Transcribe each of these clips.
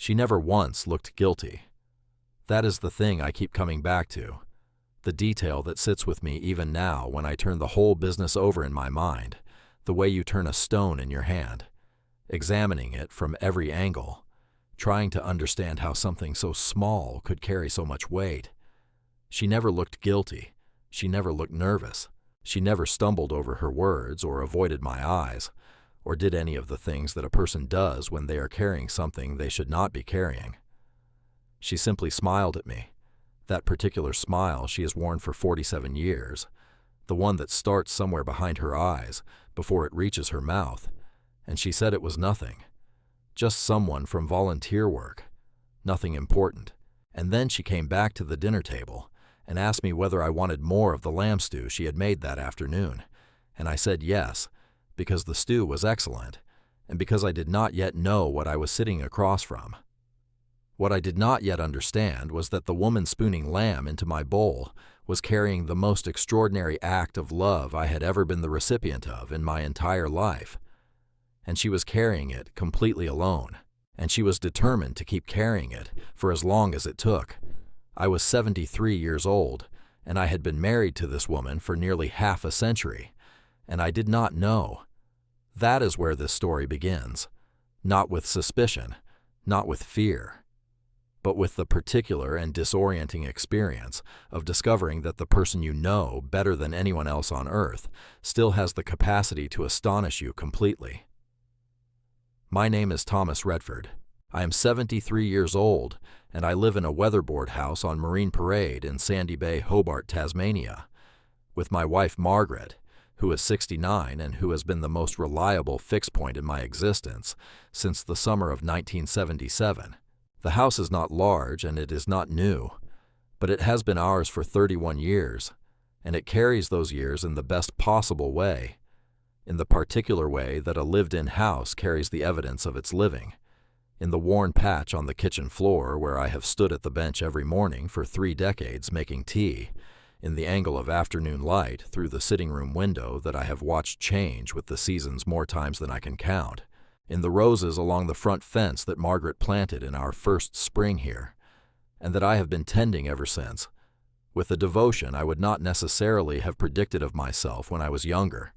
She never once looked guilty. That is the thing I keep coming back to, the detail that sits with me even now when I turn the whole business over in my mind, the way you turn a stone in your hand, examining it from every angle, trying to understand how something so small could carry so much weight. She never looked guilty. She never looked nervous. She never stumbled over her words or avoided my eyes, or did any of the things that a person does when they are carrying something they should not be carrying. She simply smiled at me, that particular smile she has worn for 47 years, the one that starts somewhere behind her eyes before it reaches her mouth, and she said it was nothing, just someone from volunteer work, nothing important. And then she came back to the dinner table and asked me whether I wanted more of the lamb stew she had made that afternoon, and I said yes, because the stew was excellent, and because I did not yet know what I was sitting across from. What I did not yet understand was that the woman spooning lamb into my bowl was carrying the most extraordinary act of love I had ever been the recipient of in my entire life. And she was carrying it completely alone, and she was determined to keep carrying it for as long as it took. I was 73 years old, and I had been married to this woman for nearly half a century, and I did not know. That is where this story begins, not with suspicion, not with fear, but with the particular and disorienting experience of discovering that the person you know better than anyone else on earth still has the capacity to astonish you completely. My name is Thomas Redford. I am 73 years old, and I live in a weatherboard house on Marine Parade in Sandy Bay, Hobart, Tasmania, with my wife Margaret, who is 69 and who has been the most reliable fixed point in my existence since the summer of 1977. The house is not large and it is not new, but it has been ours for 31 years, and it carries those years in the best possible way, in the particular way that a lived-in house carries the evidence of its living, in the worn patch on the kitchen floor where I have stood at the bench every morning for 3 decades making tea, in the angle of afternoon light through the sitting room window that I have watched change with the seasons more times than I can count, in the roses along the front fence that Margaret planted in our first spring here, and that I have been tending ever since, with a devotion I would not necessarily have predicted of myself when I was younger,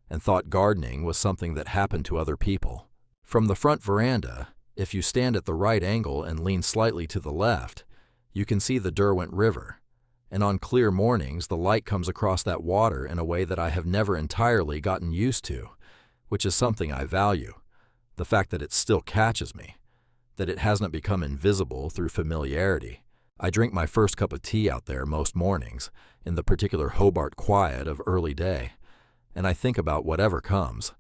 and thought gardening was something that happened to other people. From the front veranda, if you stand at the right angle and lean slightly to the left, you can see the Derwent River, and on clear mornings the light comes across that water in a way that I have never entirely gotten used to, which is something I value, the fact that it still catches me, that it hasn't become invisible through familiarity. I drink my first cup of tea out there most mornings, in the particular Hobart quiet of early day, and I think about whatever comes,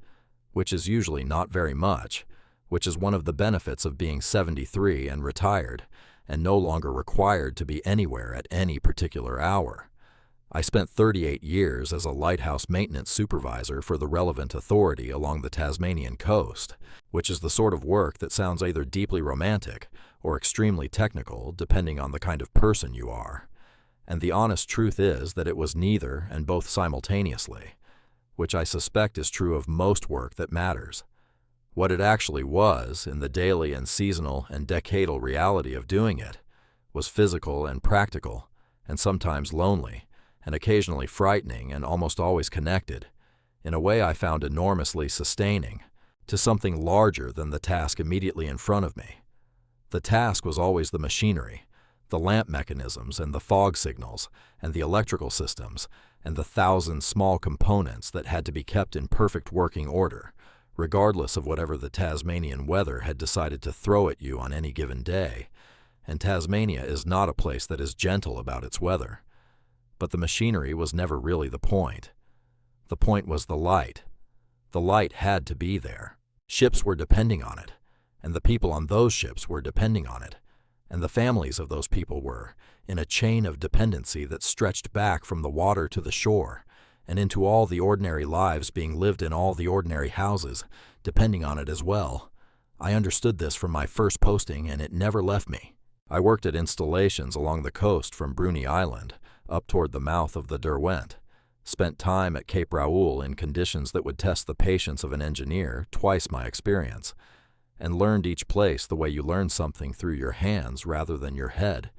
which is usually not very much, which is one of the benefits of being 73 and retired, and no longer required to be anywhere at any particular hour. I spent 38 years as a lighthouse maintenance supervisor for the relevant authority along the Tasmanian coast, which is the sort of work that sounds either deeply romantic or extremely technical, depending on the kind of person you are. And the honest truth is that it was neither and both simultaneously, which I suspect is true of most work that matters. What it actually was, in the daily and seasonal and decadal reality of doing it, was physical and practical, and sometimes lonely, and occasionally frightening and almost always connected, in a way I found enormously sustaining, to something larger than the task immediately in front of me. The task was always the machinery, the lamp mechanisms and the fog signals and the electrical systems and the 1,000 small components that had to be kept in perfect working order, regardless of whatever the Tasmanian weather had decided to throw at you on any given day. And Tasmania is not a place that is gentle about its weather. But the machinery was never really the point. The point was the light. The light had to be there. Ships were depending on it, and the people on those ships were depending on it, and the families of those people were, in a chain of dependency that stretched back from the water to the shore, and into all the ordinary lives being lived in all the ordinary houses, depending on it as well. I understood this from my first posting, and it never left me. I worked at installations along the coast from Bruny Island, up toward the mouth of the Derwent, spent time at Cape Raoul in conditions that would test the patience of an engineer, twice my experience, and learned each place the way you learn something through your hands rather than your head,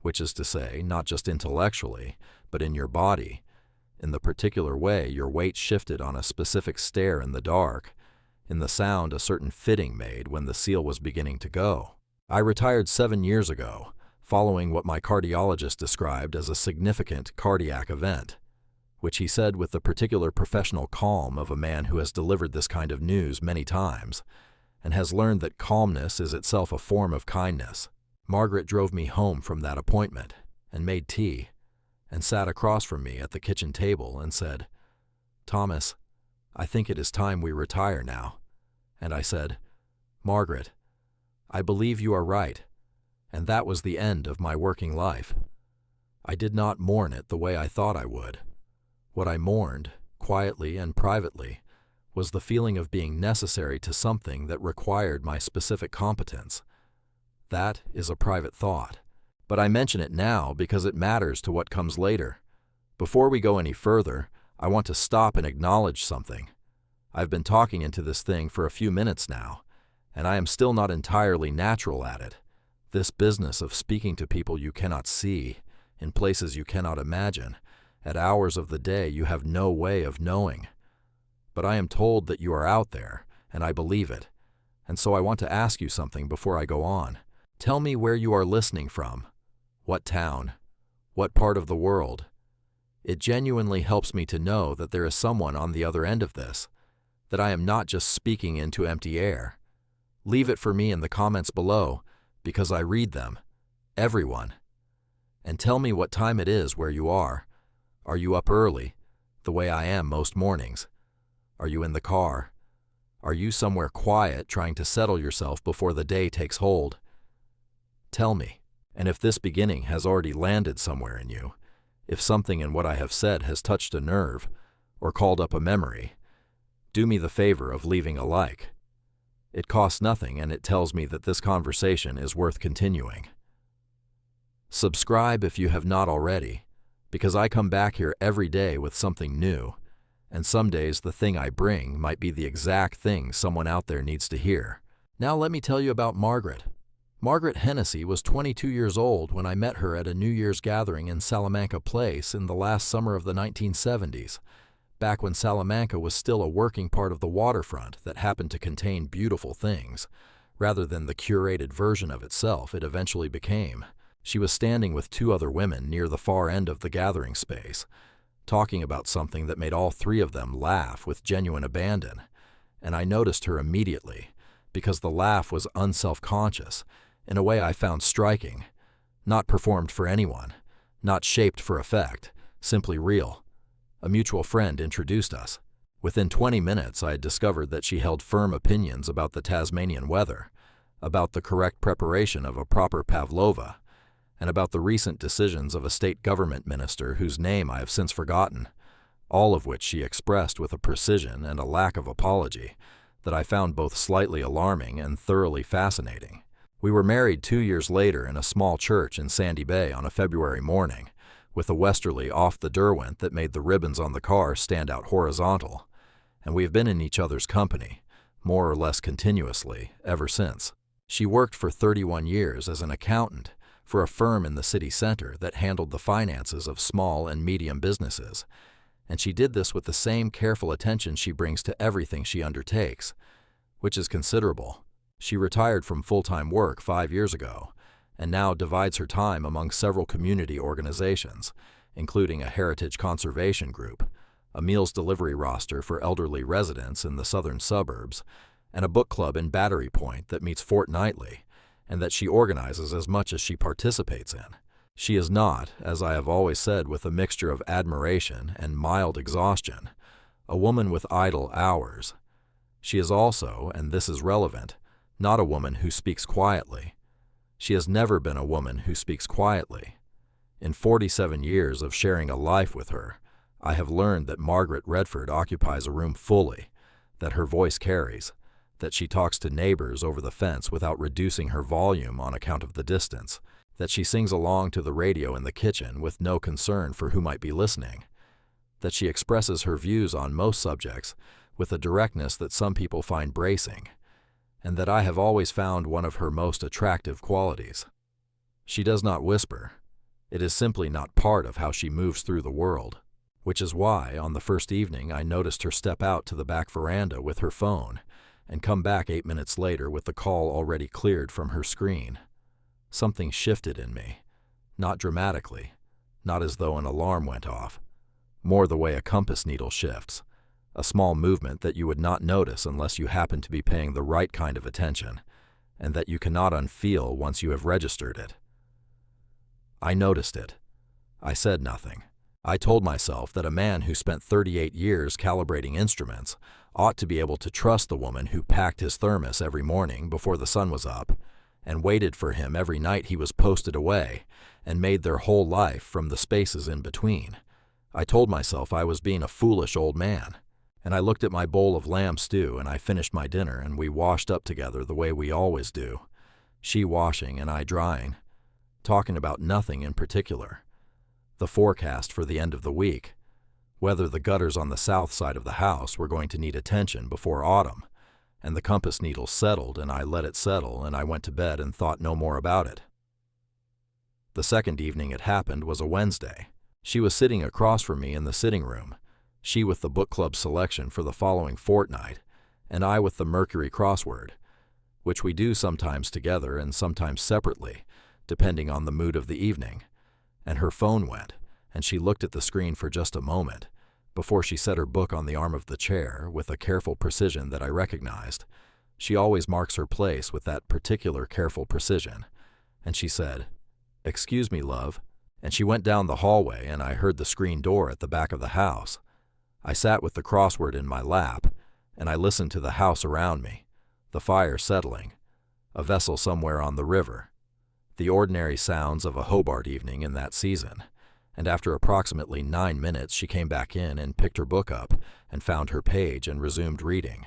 which is to say, not just intellectually, but in your body, in the particular way your weight shifted on a specific stair in the dark, in the sound a certain fitting made when the seal was beginning to go. I retired 7 years ago, following what my cardiologist described as a significant cardiac event, which he said with the particular professional calm of a man who has delivered this kind of news many times, and has learned that calmness is itself a form of kindness. Margaret drove me home from that appointment, and made tea, and sat across from me at the kitchen table and said, "Thomas, I think it is time we retire now." And I said, "Margaret, I believe you are right," and that was the end of my working life. I did not mourn it the way I thought I would. What I mourned, quietly and privately, was the feeling of being necessary to something that required my specific competence. That is a private thought, but I mention it now because it matters to what comes later. Before we go any further, I want to stop and acknowledge something. I've been talking into this thing for a few minutes now, and I am still not entirely natural at it. This business of speaking to people you cannot see, in places you cannot imagine, at hours of the day you have no way of knowing. But I am told that you are out there, and I believe it. And so I want to ask you something before I go on. Tell me where you are listening from. What town? What part of the world? It genuinely helps me to know that there is someone on the other end of this, that I am not just speaking into empty air. Leave it for me in the comments below, because I read them. Everyone. And tell me what time it is where you are. Are you up early, the way I am most mornings? Are you in the car? Are you somewhere quiet trying to settle yourself before the day takes hold? Tell me, and if this beginning has already landed somewhere in you, if something in what I have said has touched a nerve or called up a memory, do me the favor of leaving a like. It costs nothing, and it tells me that this conversation is worth continuing. Subscribe if you have not already, because I come back here every day with something new, and some days the thing I bring might be the exact thing someone out there needs to hear. Now let me tell you about Margaret. Margaret Hennessy was 22 years old when I met her at a New Year's gathering in Salamanca Place in the last summer of the 1970s, back when Salamanca was still a working part of the waterfront that happened to contain beautiful things, rather than the curated version of itself it eventually became. She was standing with 2 other women near the far end of the gathering space, talking about something that made all 3 of them laugh with genuine abandon, and I noticed her immediately, because the laugh was unself-conscious, in a way I found striking, not performed for anyone, not shaped for effect, simply real. A mutual friend introduced us. Within 20 minutes, I had discovered that she held firm opinions about the Tasmanian weather, about the correct preparation of a proper pavlova, and about the recent decisions of a state government minister whose name I have since forgotten, all of which she expressed with a precision and a lack of apology that I found both slightly alarming and thoroughly fascinating. We were married 2 years later in a small church in Sandy Bay on a February morning, with a westerly off the Derwent that made the ribbons on the car stand out horizontal, and we have been in each other's company, more or less continuously, ever since. She worked for 31 years as an accountant for a firm in the city center that handled the finances of small and medium businesses, and she did this with the same careful attention she brings to everything she undertakes, which is considerable. She retired from full-time work 5 years ago, and now divides her time among several community organizations, including a heritage conservation group, a meals delivery roster for elderly residents in the southern suburbs, and a book club in Battery Point that meets fortnightly, and that she organizes as much as she participates in. She is not, as I have always said with a mixture of admiration and mild exhaustion, a woman with idle hours. She is also, and this is relevant, not a woman who speaks quietly. She has never been a woman who speaks quietly. In 47 years of sharing a life with her, I have learned that Margaret Redford occupies a room fully, that her voice carries, that she talks to neighbors over the fence without reducing her volume on account of the distance, that she sings along to the radio in the kitchen with no concern for who might be listening, that she expresses her views on most subjects with a directness that some people find bracing, and that I have always found one of her most attractive qualities. She does not whisper. It is simply not part of how she moves through the world, which is why, on the first evening, I noticed her step out to the back veranda with her phone and come back 8 minutes later with the call already cleared from her screen. Something shifted in me, not dramatically, not as though an alarm went off, more the way a compass needle shifts, a small movement that you would not notice unless you happen to be paying the right kind of attention, and that you cannot unfeel once you have registered it. I noticed it. I said nothing. I told myself that a man who spent 38 years calibrating instruments ought to be able to trust the woman who packed his thermos every morning before the sun was up and waited for him every night he was posted away and made their whole life from the spaces in between. I told myself I was being a foolish old man, and I looked at my bowl of lamb stew and I finished my dinner and we washed up together the way we always do, she washing and I drying, talking about nothing in particular. The forecast for the end of the week, whether the gutters on the south side of the house were going to need attention before autumn, and the compass needle settled and I let it settle and I went to bed and thought no more about it. The second evening it happened was a Wednesday. She was sitting across from me in the sitting room, she with the book club selection for the following fortnight, and I with the Mercury crossword, which we do sometimes together and sometimes separately, depending on the mood of the evening. And her phone went, and she looked at the screen for just a moment, before she set her book on the arm of the chair with a careful precision that I recognized. She always marks her place with that particular careful precision. And she said, "Excuse me, love," and she went down the hallway and I heard the screen door at the back of the house. I sat with the crossword in my lap, and I listened to the house around me, the fire settling, a vessel somewhere on the river, the ordinary sounds of a Hobart evening in that season, and after approximately 9 minutes she came back in and picked her book up and found her page and resumed reading.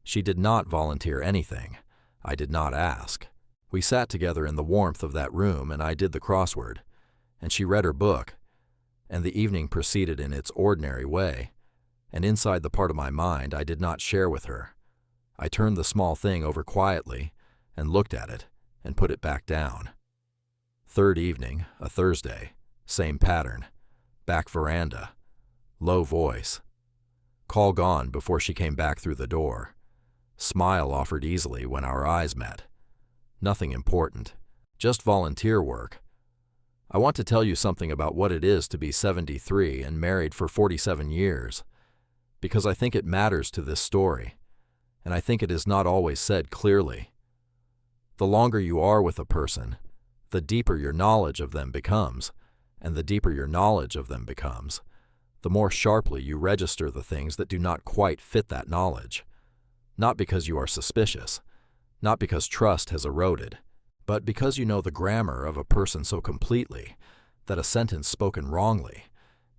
She did not volunteer anything. I did not ask. We sat together in the warmth of that room and I did the crossword, and she read her book, and the evening proceeded in its ordinary way, and inside the part of my mind I did not share with her. I turned the small thing over quietly and looked at it and put it back down. Third evening, a Thursday, same pattern, back veranda, low voice. Call gone before she came back through the door. Smile offered easily when our eyes met. Nothing important, just volunteer work. I want to tell you something about what it is to be 73 and married for 47 years, because I think it matters to this story, and I think it is not always said clearly. The longer you are with a person, the deeper your knowledge of them becomes, and the deeper your knowledge of them becomes, the more sharply you register the things that do not quite fit that knowledge. Not because you are suspicious, not because trust has eroded, but because you know the grammar of a person so completely that a sentence spoken wrongly,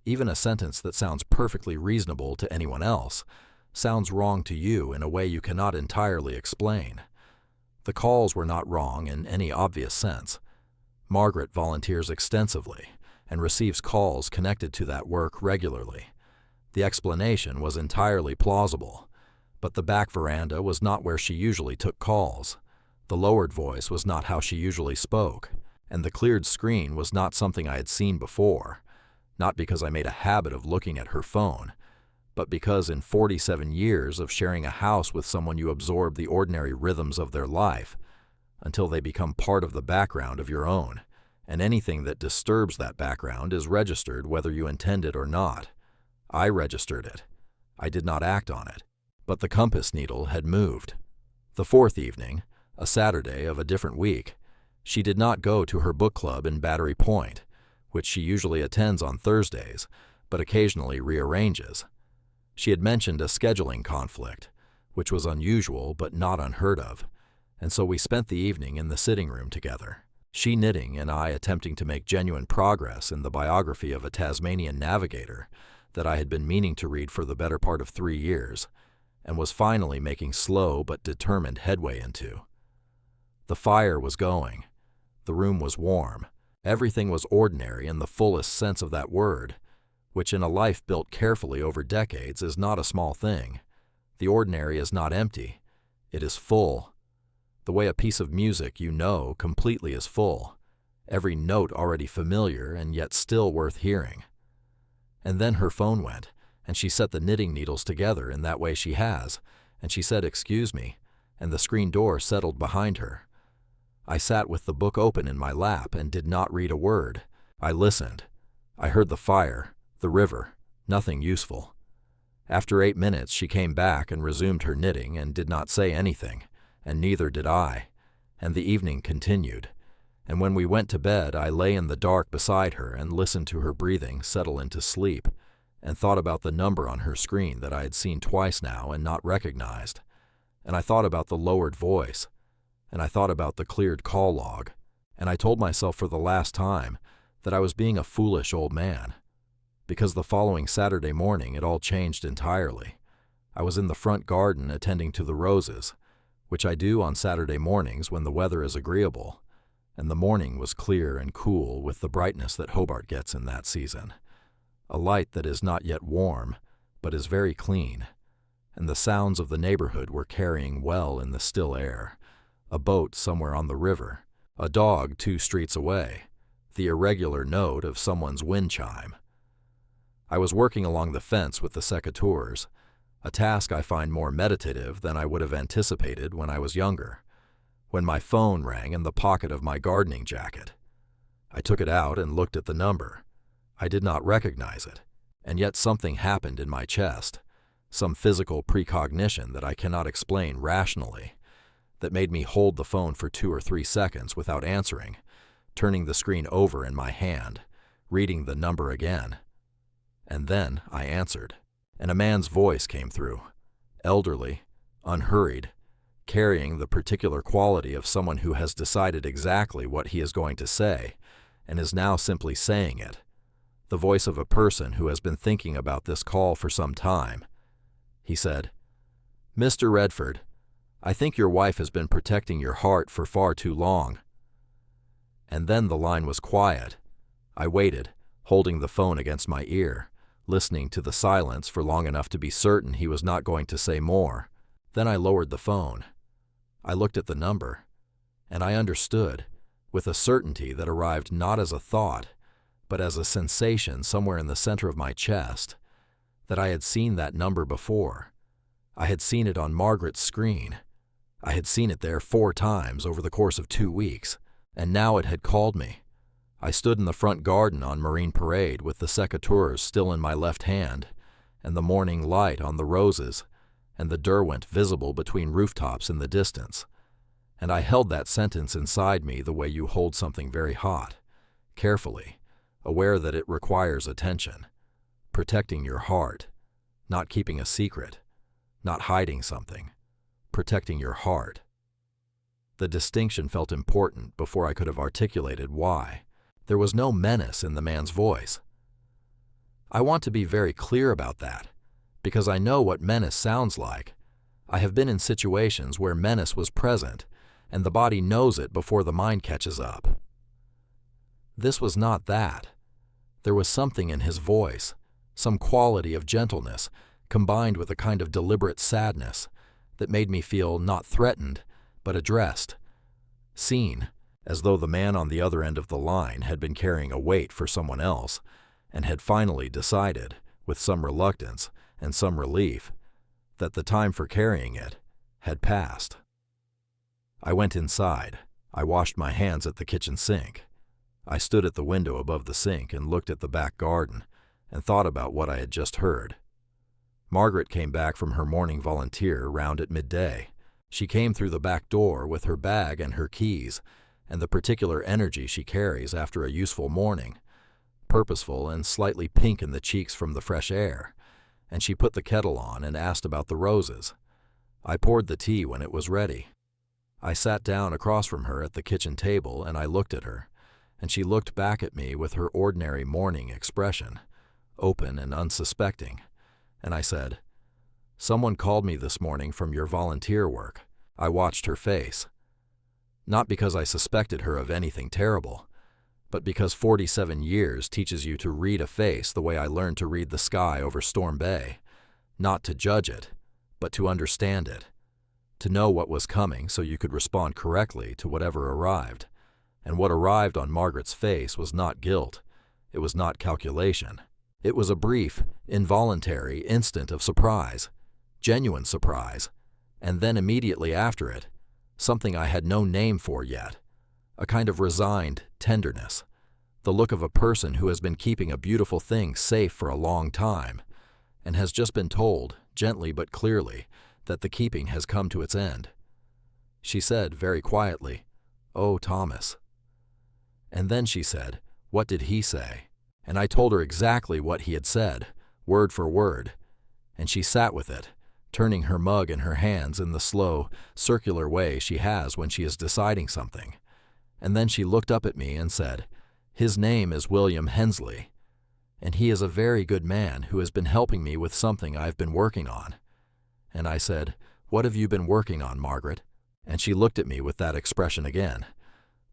even a sentence that sounds perfectly reasonable to anyone else, sounds wrong to you in a way you cannot entirely explain. The calls were not wrong in any obvious sense. Margaret volunteers extensively and receives calls connected to that work regularly. The explanation was entirely plausible, but the back veranda was not where she usually took calls. The lowered voice was not how she usually spoke, and the cleared screen was not something I had seen before, not because I made a habit of looking at her phone, but because in 47 years of sharing a house with someone you absorb the ordinary rhythms of their life until they become part of the background of your own, and anything that disturbs that background is registered whether you intend it or not. I registered it. I did not act on it, but the compass needle had moved. The fourth evening, a Saturday of a different week, she did not go to her book club in Battery Point, which she usually attends on Thursdays, but occasionally rearranges. She had mentioned a scheduling conflict, which was unusual but not unheard of, and so we spent the evening in the sitting room together, she knitting and I attempting to make genuine progress in the biography of a Tasmanian navigator that I had been meaning to read for the better part of 3 years, and was finally making slow but determined headway into. The fire was going. The room was warm. Everything was ordinary in the fullest sense of that word, which in a life built carefully over decades is not a small thing. The ordinary is not empty. It is full, the way a piece of music you know completely is full, every note already familiar and yet still worth hearing. And then her phone went, and she set the knitting needles together in that way she has, and she said, "Excuse me," and the screen door settled behind her. I sat with the book open in my lap and did not read a word. I listened. I heard the fire, the river, nothing useful. After 8 minutes, she came back and resumed her knitting and did not say anything, and neither did I, and the evening continued. And when we went to bed, I lay in the dark beside her and listened to her breathing settle into sleep, and thought about the number on her screen that I had seen twice now and not recognized. And I thought about the lowered voice, and I thought about the cleared call log, and I told myself for the last time that I was being a foolish old man. Because the following Saturday morning it all changed entirely. I was in the front garden attending to the roses, which I do on Saturday mornings when the weather is agreeable, and the morning was clear and cool with the brightness that Hobart gets in that season. A light that is not yet warm, but is very clean, and the sounds of the neighborhood were carrying well in the still air. A boat somewhere on the river, a dog 2 streets away, the irregular note of someone's wind chime. I was working along the fence with the secateurs, a task I find more meditative than I would have anticipated when I was younger, when my phone rang in the pocket of my gardening jacket. I took it out and looked at the number. I did not recognize it, and yet something happened in my chest, some physical precognition that I cannot explain rationally, that made me hold the phone for 2 or 3 seconds without answering, turning the screen over in my hand, reading the number again. And then I answered, and a man's voice came through, elderly, unhurried, carrying the particular quality of someone who has decided exactly what he is going to say and is now simply saying it, the voice of a person who has been thinking about this call for some time. He said, "Mr. Redford, I think your wife has been protecting your heart for far too long." And then the line was quiet. I waited, holding the phone against my ear, listening to the silence for long enough to be certain he was not going to say more. Then I lowered the phone. I looked at the number, and I understood, with a certainty that arrived not as a thought, but as a sensation somewhere in the center of my chest, that I had seen that number before. I had seen it on Margaret's screen. I had seen it there 4 times over the course of 2 weeks, and now it had called me. I stood in the front garden on Marine Parade with the secateurs still in my left hand, and the morning light on the roses, and the Derwent visible between rooftops in the distance. And I held that sentence inside me the way you hold something very hot, carefully, aware that it requires attention, protecting your heart, not keeping a secret, not hiding something, protecting your heart. The distinction felt important before I could have articulated why. There was no menace in the man's voice. I want to be very clear about that, because I know what menace sounds like. I have been in situations where menace was present, and the body knows it before the mind catches up. This was not that. There was something in his voice, some quality of gentleness, combined with a kind of deliberate sadness, that made me feel not threatened, but addressed, seen, as though the man on the other end of the line had been carrying a weight for someone else, and had finally decided, with some reluctance and some relief, that the time for carrying it had passed. I went inside. I washed my hands at the kitchen sink. I stood at the window above the sink and looked at the back garden, and thought about what I had just heard. Margaret came back from her morning volunteer round at midday. She came through the back door with her bag and her keys, and the particular energy she carries after a useful morning, purposeful and slightly pink in the cheeks from the fresh air, and she put the kettle on and asked about the roses. I poured the tea when it was ready. I sat down across from her at the kitchen table and I looked at her, and she looked back at me with her ordinary morning expression, open and unsuspecting, and I said, "Someone called me this morning from your volunteer work." I watched her face. Not because I suspected her of anything terrible, but because 47 years teaches you to read a face the way I learned to read the sky over Storm Bay, not to judge it, but to understand it, to know what was coming so you could respond correctly to whatever arrived. And what arrived on Margaret's face was not guilt. It was not calculation. It was a brief, involuntary instant of surprise, genuine surprise, and then immediately after it, something I had no name for yet, a kind of resigned tenderness, the look of a person who has been keeping a beautiful thing safe for a long time, and has just been told, gently but clearly, that the keeping has come to its end. She said very quietly, "Oh, Thomas." And then she said, "What did he say?" And I told her exactly what he had said, word for word, and she sat with it, turning her mug in her hands in the slow, circular way she has when she is deciding something. And then she looked up at me and said, "His name is William Hensley, and he is a very good man who has been helping me with something I've been working on." And I said, "What have you been working on, Margaret?" And she looked at me with that expression again,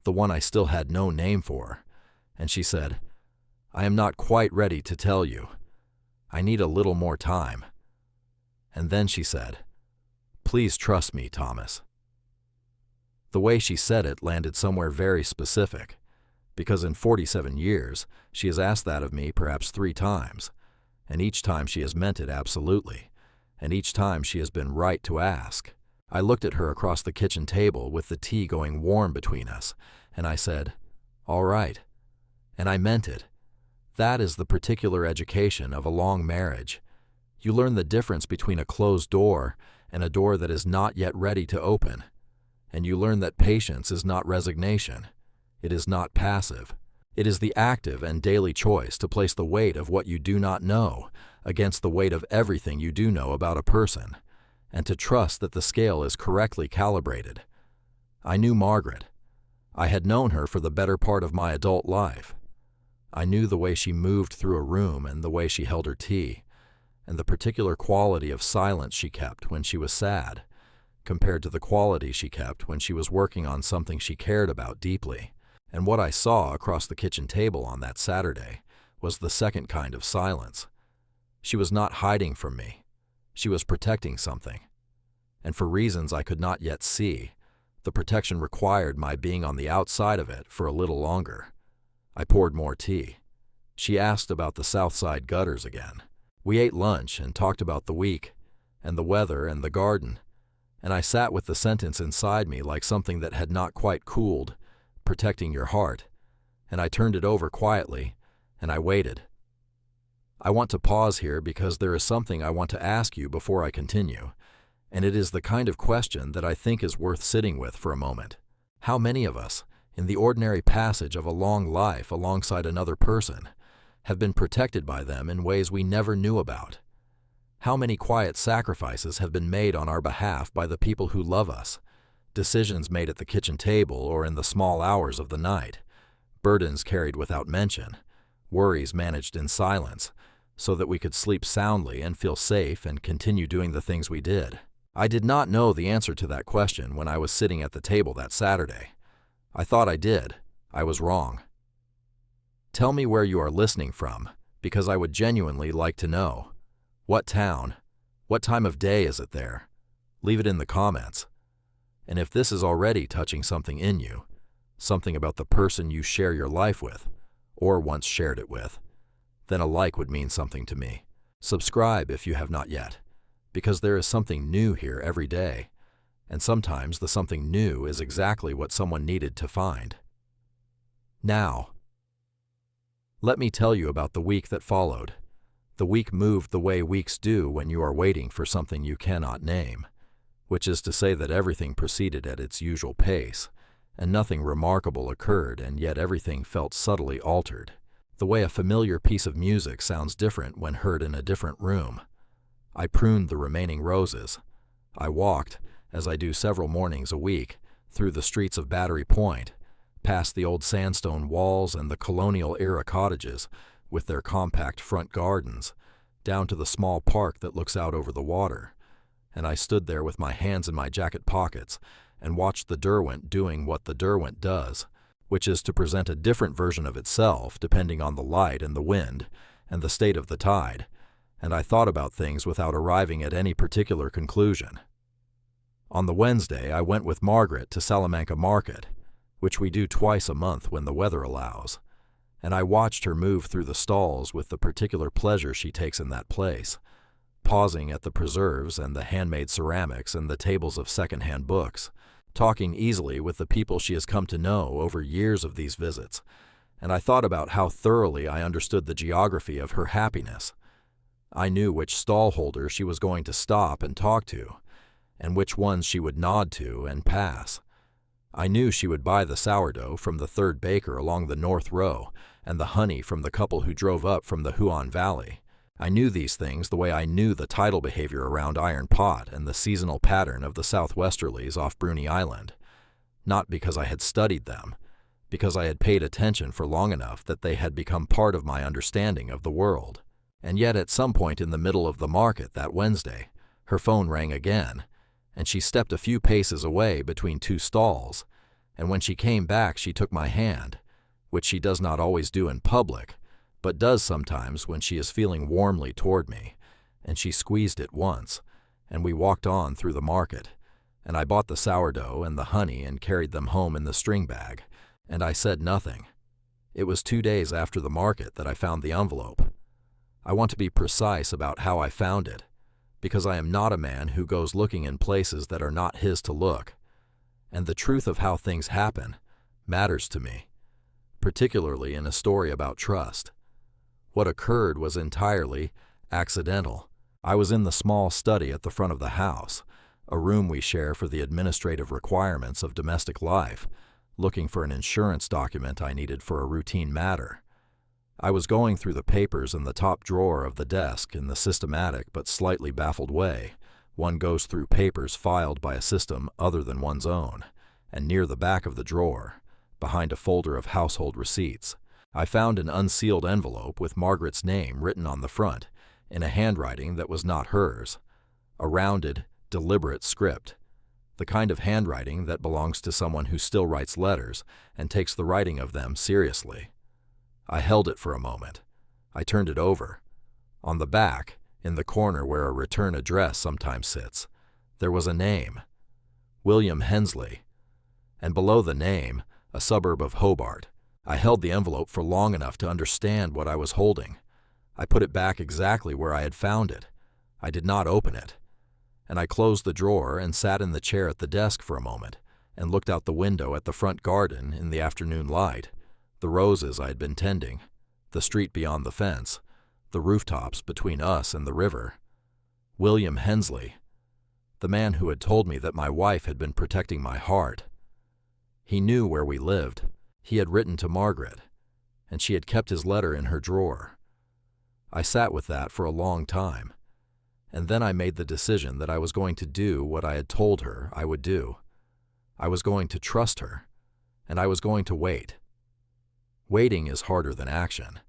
the one I still had no name for, and she said, "I am not quite ready to tell you. I need a little more time." And then she said, "Please trust me, Thomas." The way she said it landed somewhere very specific, because in 47 years she has asked that of me perhaps 3 times, and each time she has meant it absolutely, and each time she has been right to ask. I looked at her across the kitchen table with the tea going warm between us, and I said, "All right." And I meant it. That is the particular education of a long marriage. You learn the difference between a closed door and a door that is not yet ready to open. And you learn that patience is not resignation. It is not passive. It is the active and daily choice to place the weight of what you do not know against the weight of everything you do know about a person, and to trust that the scale is correctly calibrated. I knew Margaret. I had known her for the better part of my adult life. I knew the way she moved through a room and the way she held her tea, and the particular quality of silence she kept when she was sad, compared to the quality she kept when she was working on something she cared about deeply. And what I saw across the kitchen table on that Saturday was the second kind of silence. She was not hiding from me. She was protecting something. And for reasons I could not yet see, the protection required my being on the outside of it for a little longer. I poured more tea. She asked about the Southside gutters again. We ate lunch and talked about the week, and the weather and the garden, and I sat with the sentence inside me like something that had not quite cooled, protecting your heart, and I turned it over quietly, and I waited. I want to pause here because there is something I want to ask you before I continue, and it is the kind of question that I think is worth sitting with for a moment. How many of us, in the ordinary passage of a long life alongside another person, have been protected by them in ways we never knew about? How many quiet sacrifices have been made on our behalf by the people who love us? Decisions made at the kitchen table or in the small hours of the night, burdens carried without mention, worries managed in silence, so that we could sleep soundly and feel safe and continue doing the things we did. I did not know the answer to that question when I was sitting at the table that Saturday. I thought I did. I was wrong. Tell me where you are listening from, because I would genuinely like to know. What town? What time of day is it there? Leave it in the comments. And if this is already touching something in you, something about the person you share your life with, or once shared it with, then a like would mean something to me. Subscribe if you have not yet, because there is something new here every day, and sometimes the something new is exactly what someone needed to find. Now, let me tell you about the week that followed. The week moved the way weeks do when you are waiting for something you cannot name, which is to say that everything proceeded at its usual pace, and nothing remarkable occurred, and yet everything felt subtly altered, the way a familiar piece of music sounds different when heard in a different room. I pruned the remaining roses. I walked, as I do several mornings a week, through the streets of Battery Point, past the old sandstone walls and the colonial-era cottages with their compact front gardens, down to the small park that looks out over the water, and I stood there with my hands in my jacket pockets and watched the Derwent doing what the Derwent does, which is to present a different version of itself depending on the light and the wind and the state of the tide, and I thought about things without arriving at any particular conclusion. On the Wednesday, I went with Margaret to Salamanca Market, which we do twice a month when the weather allows, and I watched her move through the stalls with the particular pleasure she takes in that place, pausing at the preserves and the handmade ceramics and the tables of second-hand books, talking easily with the people she has come to know over years of these visits, and I thought about how thoroughly I understood the geography of her happiness. I knew which stallholder she was going to stop and talk to, and which ones she would nod to and pass. I knew she would buy the sourdough from the third baker along the North Row and the honey from the couple who drove up from the Huon Valley. I knew these things the way I knew the tidal behavior around Iron Pot and the seasonal pattern of the southwesterlies off Bruny Island, not because I had studied them, because I had paid attention for long enough that they had become part of my understanding of the world. And yet at some point in the middle of the market that Wednesday, her phone rang again, and she stepped a few paces away between two stalls, and when she came back she took my hand, which she does not always do in public, but does sometimes when she is feeling warmly toward me, and she squeezed it once, and we walked on through the market, and I bought the sourdough and the honey and carried them home in the string bag, and I said nothing. It was 2 days after the market that I found the envelope. I want to be precise about how I found it, because I am not a man who goes looking in places that are not his to look, and the truth of how things happen matters to me, particularly in a story about trust. What occurred was entirely accidental. I was in the small study at the front of the house, a room we share for the administrative requirements of domestic life, looking for an insurance document I needed for a routine matter. I was going through the papers in the top drawer of the desk in the systematic but slightly baffled way one goes through papers filed by a system other than one's own, and near the back of the drawer, behind a folder of household receipts, I found an unsealed envelope with Margaret's name written on the front, in a handwriting that was not hers, a rounded, deliberate script, the kind of handwriting that belongs to someone who still writes letters and takes the writing of them seriously. I held it for a moment. I turned it over. On the back, in the corner where a return address sometimes sits, there was a name, William Hensley, and below the name, a suburb of Hobart. I held the envelope for long enough to understand what I was holding. I put it back exactly where I had found it. I did not open it. And I closed the drawer and sat in the chair at the desk for a moment and looked out the window at the front garden in the afternoon light, the roses I had been tending, the street beyond the fence, the rooftops between us and the river. William Hensley, the man who had told me that my wife had been protecting my heart. He knew where we lived. He had written to Margaret, and she had kept his letter in her drawer. I sat with that for a long time, and then I made the decision that I was going to do what I had told her I would do. I was going to trust her, and I was going to wait. Waiting is harder than action.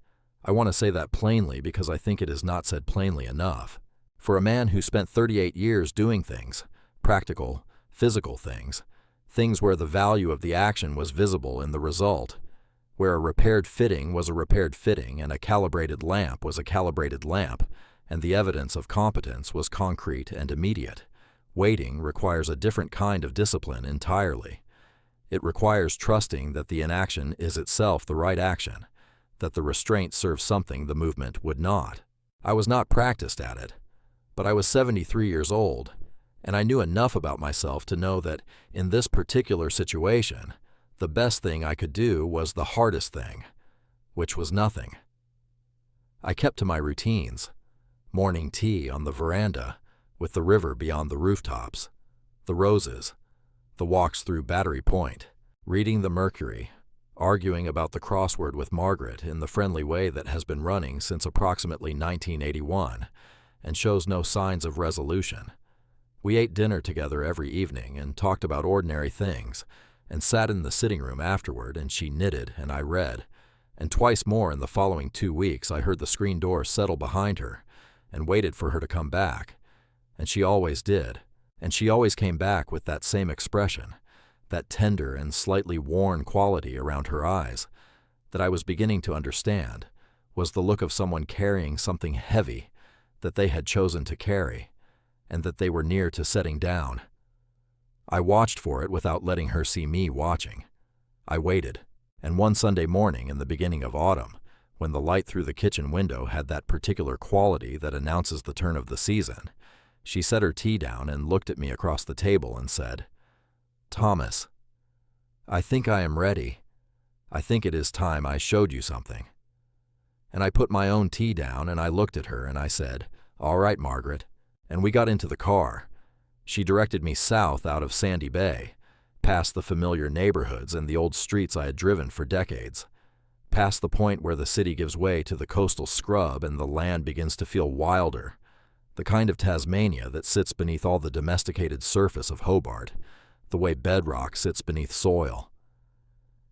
I want to say that plainly because I think it is not said plainly enough. For a man who spent 38 years doing things, practical, physical things where the value of the action was visible in the result, where a repaired fitting was a repaired fitting and a calibrated lamp was a calibrated lamp, and the evidence of competence was concrete and immediate. Waiting requires a different kind of discipline entirely. It requires trusting that the inaction is itself the right action, that the restraint serves something the movement would not. I was not practiced at it, but I was 73 years old, and I knew enough about myself to know that in this particular situation, the best thing I could do was the hardest thing, which was nothing. I kept to my routines: morning tea on the veranda, with the river beyond the rooftops, the roses, the walks through Battery Point, reading the Mercury, arguing about the crossword with Margaret in the friendly way that has been running since approximately 1981 and shows no signs of resolution. We ate dinner together every evening and talked about ordinary things, and sat in the sitting room afterward, and she knitted and I read, and twice more in the following 2 weeks I heard the screen door settle behind her and waited for her to come back, and she always did, and she always came back with that same expression, that tender and slightly worn quality around her eyes that I was beginning to understand was the look of someone carrying something heavy that they had chosen to carry, and that they were near to setting down. I watched for it without letting her see me watching. I waited, and one Sunday morning in the beginning of autumn, when the light through the kitchen window had that particular quality that announces the turn of the season, she set her tea down and looked at me across the table and said, "Thomas, I think I am ready. I think it is time I showed you something." And I put my own tea down and I looked at her and I said, "All right, Margaret." And we got into the car. She directed me south out of Sandy Bay, past the familiar neighborhoods and the old streets I had driven for decades, past the point where the city gives way to the coastal scrub and the land begins to feel wilder, the kind of Tasmania that sits beneath all the domesticated surface of Hobart, the way bedrock sits beneath soil.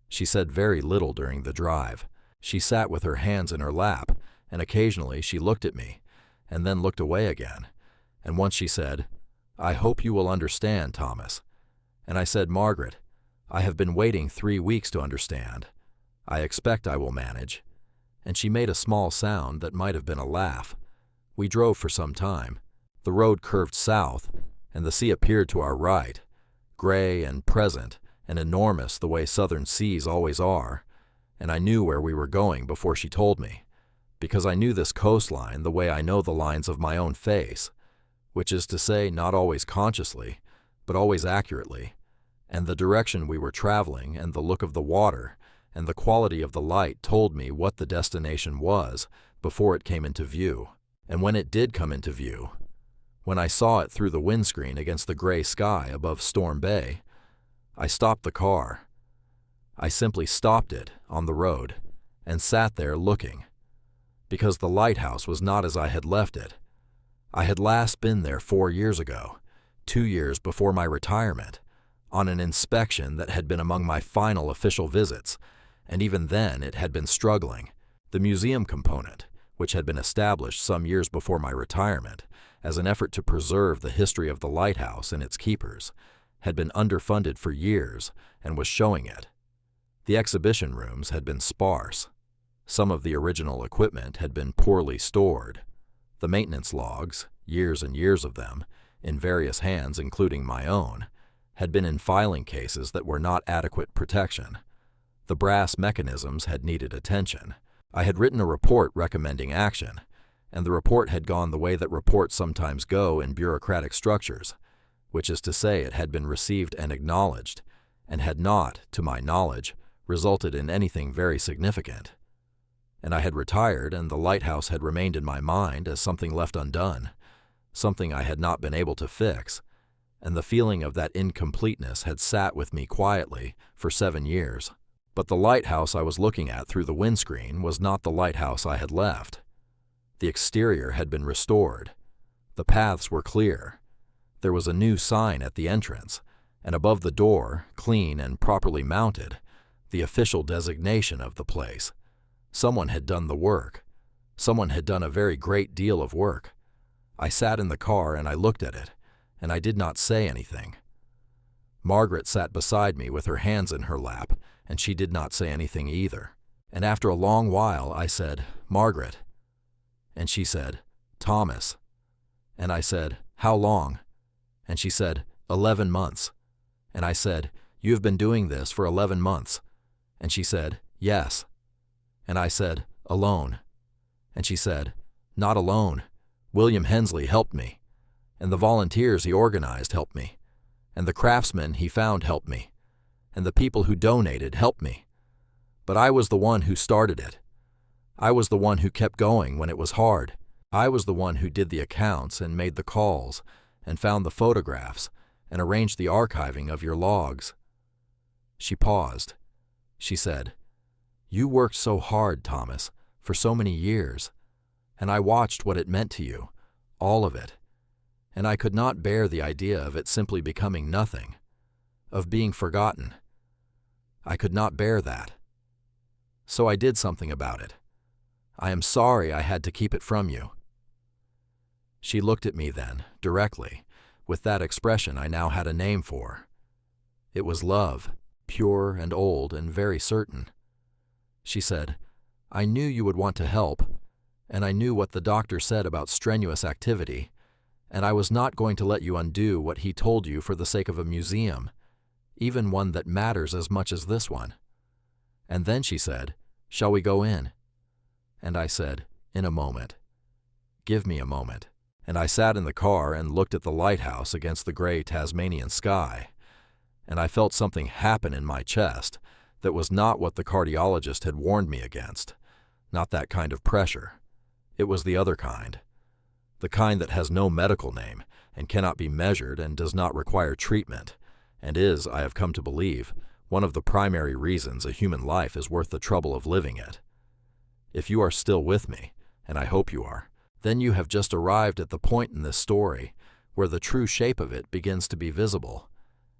She said very little during the drive. She sat with her hands in her lap, and occasionally she looked at me, and then looked away again. And once she said, "I hope you will understand, Thomas." And I said, "Margaret, I have been waiting 3 weeks to understand. I expect I will manage." And she made a small sound that might have been a laugh. We drove for some time. The road curved south, and the sea appeared to our right, gray and present and enormous the way southern seas always are, and I knew where we were going before she told me, because I knew this coastline the way I know the lines of my own face, which is to say not always consciously, but always accurately, and the direction we were traveling and the look of the water and the quality of the light told me what the destination was before it came into view. And when it did come into view, when I saw it through the windscreen against the gray sky above Storm Bay, I stopped the car. I simply stopped it on the road and sat there looking, because the lighthouse was not as I had left it. I had last been there 4 years ago, 2 years before my retirement, on an inspection that had been among my final official visits, and even then it had been struggling. The museum component, which had been established some years before my retirement as an effort to preserve the history of the lighthouse and its keepers, had been underfunded for years and was showing it. The exhibition rooms had been sparse. Some of the original equipment had been poorly stored. The maintenance logs, years and years of them, in various hands including my own, had been in filing cases that were not adequate protection. The brass mechanisms had needed attention. I had written a report recommending action, and the report had gone the way that reports sometimes go in bureaucratic structures, which is to say it had been received and acknowledged, and had not, to my knowledge, resulted in anything very significant. And I had retired, and the lighthouse had remained in my mind as something left undone, something I had not been able to fix, and the feeling of that incompleteness had sat with me quietly for 7 years. But the lighthouse I was looking at through the windscreen was not the lighthouse I had left. The exterior had been restored. The paths were clear. There was a new sign at the entrance, and above the door, clean and properly mounted, the official designation of the place. Someone had done the work. Someone had done a very great deal of work. I sat in the car and I looked at it, and I did not say anything. Margaret sat beside me with her hands in her lap, and she did not say anything either. And after a long while I said, "Margaret." And she said, "Thomas." And I said, "How long?" And she said, 11 months. And I said, "You have been doing this for 11 months. And she said, "Yes." And I said, "Alone." And she said, "Not alone. William Hensley helped me. And the volunteers he organized helped me. And the craftsmen he found helped me. And the people who donated helped me. But I was the one who started it. I was the one who kept going when it was hard. I was the one who did the accounts and made the calls and found the photographs and arranged the archiving of your logs." She paused. She said, "You worked so hard, Thomas, for so many years, and I watched what it meant to you, all of it, and I could not bear the idea of it simply becoming nothing, of being forgotten. I could not bear that. So I did something about it. I am sorry I had to keep it from you." She looked at me then, directly, with that expression I now had a name for. It was love, pure and old and very certain. She said, "I knew you would want to help, and I knew what the doctor said about strenuous activity, And I was not going to let you undo what he told you for the sake of a museum, even one that matters as much as this one. And then she said, "Shall we go in?" And I said, "In a moment. Give me a moment." And I sat in the car and looked at the lighthouse against the gray Tasmanian sky, and I felt something happen in my chest that was not what the cardiologist had warned me against, not that kind of pressure. It was the other kind. The kind that has no medical name and cannot be measured and does not require treatment, and is, I have come to believe, one of the primary reasons a human life is worth the trouble of living it. If you are still with me, and I hope you are, then you have just arrived at the point in this story where the true shape of it begins to be visible,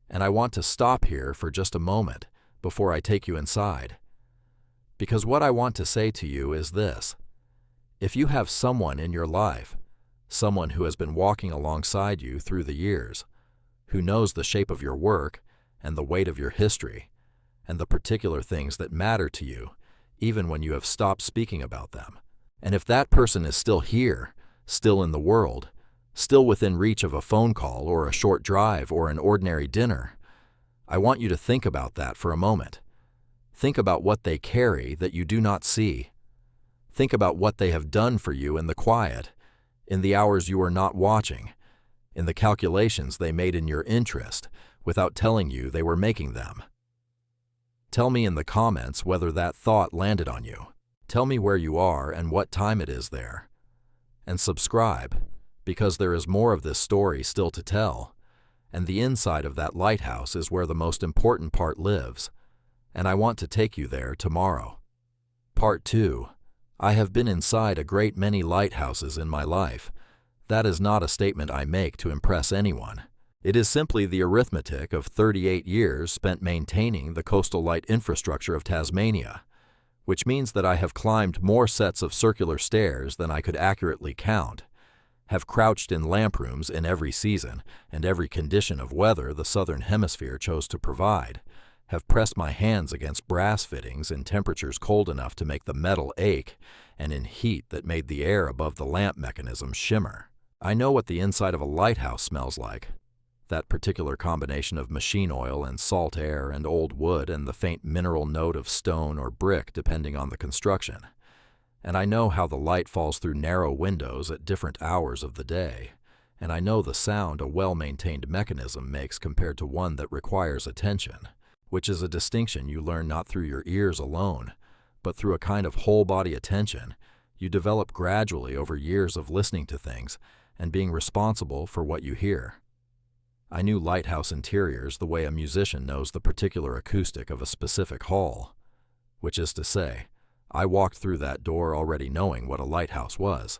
and I want to stop here for just a moment before I take you inside. Because what I want to say to you is this: if you have someone in your life, someone who has been walking alongside you through the years, who knows the shape of your work and the weight of your history, and the particular things that matter to you, even when you have stopped speaking about them, and if that person is still here, still in the world, still within reach of a phone call or a short drive or an ordinary dinner, I want you to think about that for a moment. Think about what they carry that you do not see. Think about what they have done for you in the quiet, in the hours you are not watching, in the calculations they made in your interest without telling you they were making them. Tell me in the comments whether that thought landed on you. Tell me where you are and what time it is there. And subscribe, because there is more of this story still to tell, and the inside of that lighthouse is where the most important part lives, and I want to take you there tomorrow. Part 2. I have been inside a great many lighthouses in my life. That is not a statement I make to impress anyone. It is simply the arithmetic of 38 years spent maintaining the coastal light infrastructure of Tasmania, which means that I have climbed more sets of circular stairs than I could accurately count, have crouched in lamp rooms in every season and every condition of weather the Southern Hemisphere chose to provide, have pressed my hands against brass fittings in temperatures cold enough to make the metal ache and in heat that made the air above the lamp mechanism shimmer. I know what the inside of a lighthouse smells like. That particular combination of machine oil and salt air and old wood and the faint mineral note of stone or brick depending on the construction. And I know how the light falls through narrow windows at different hours of the day. And I know the sound a well-maintained mechanism makes compared to one that requires attention, which is a distinction you learn not through your ears alone, but through a kind of whole-body attention you develop gradually over years of listening to things and being responsible for what you hear. I knew lighthouse interiors the way a musician knows the particular acoustic of a specific hall, which is to say, I walked through that door already knowing what a lighthouse was,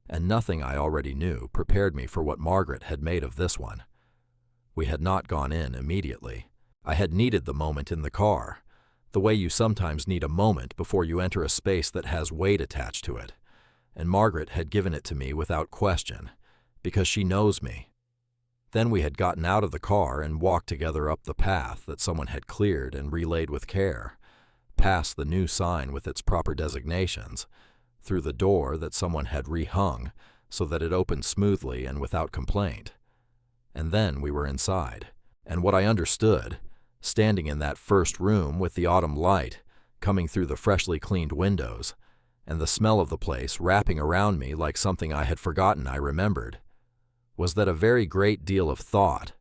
and nothing I already knew prepared me for what Margaret had made of this one. We had not gone in immediately. I had needed the moment in the car, the way you sometimes need a moment before you enter a space that has weight attached to it, and Margaret had given it to me without question, because she knows me. Then we had gotten out of the car and walked together up the path that someone had cleared and relaid with care, past the new sign with its proper designations, through the door that someone had rehung so that it opened smoothly and without complaint. And then we were inside, and what I understood, standing in that first room with the autumn light coming through the freshly cleaned windows, and the smell of the place wrapping around me like something I had forgotten I remembered, was that a very great deal of thought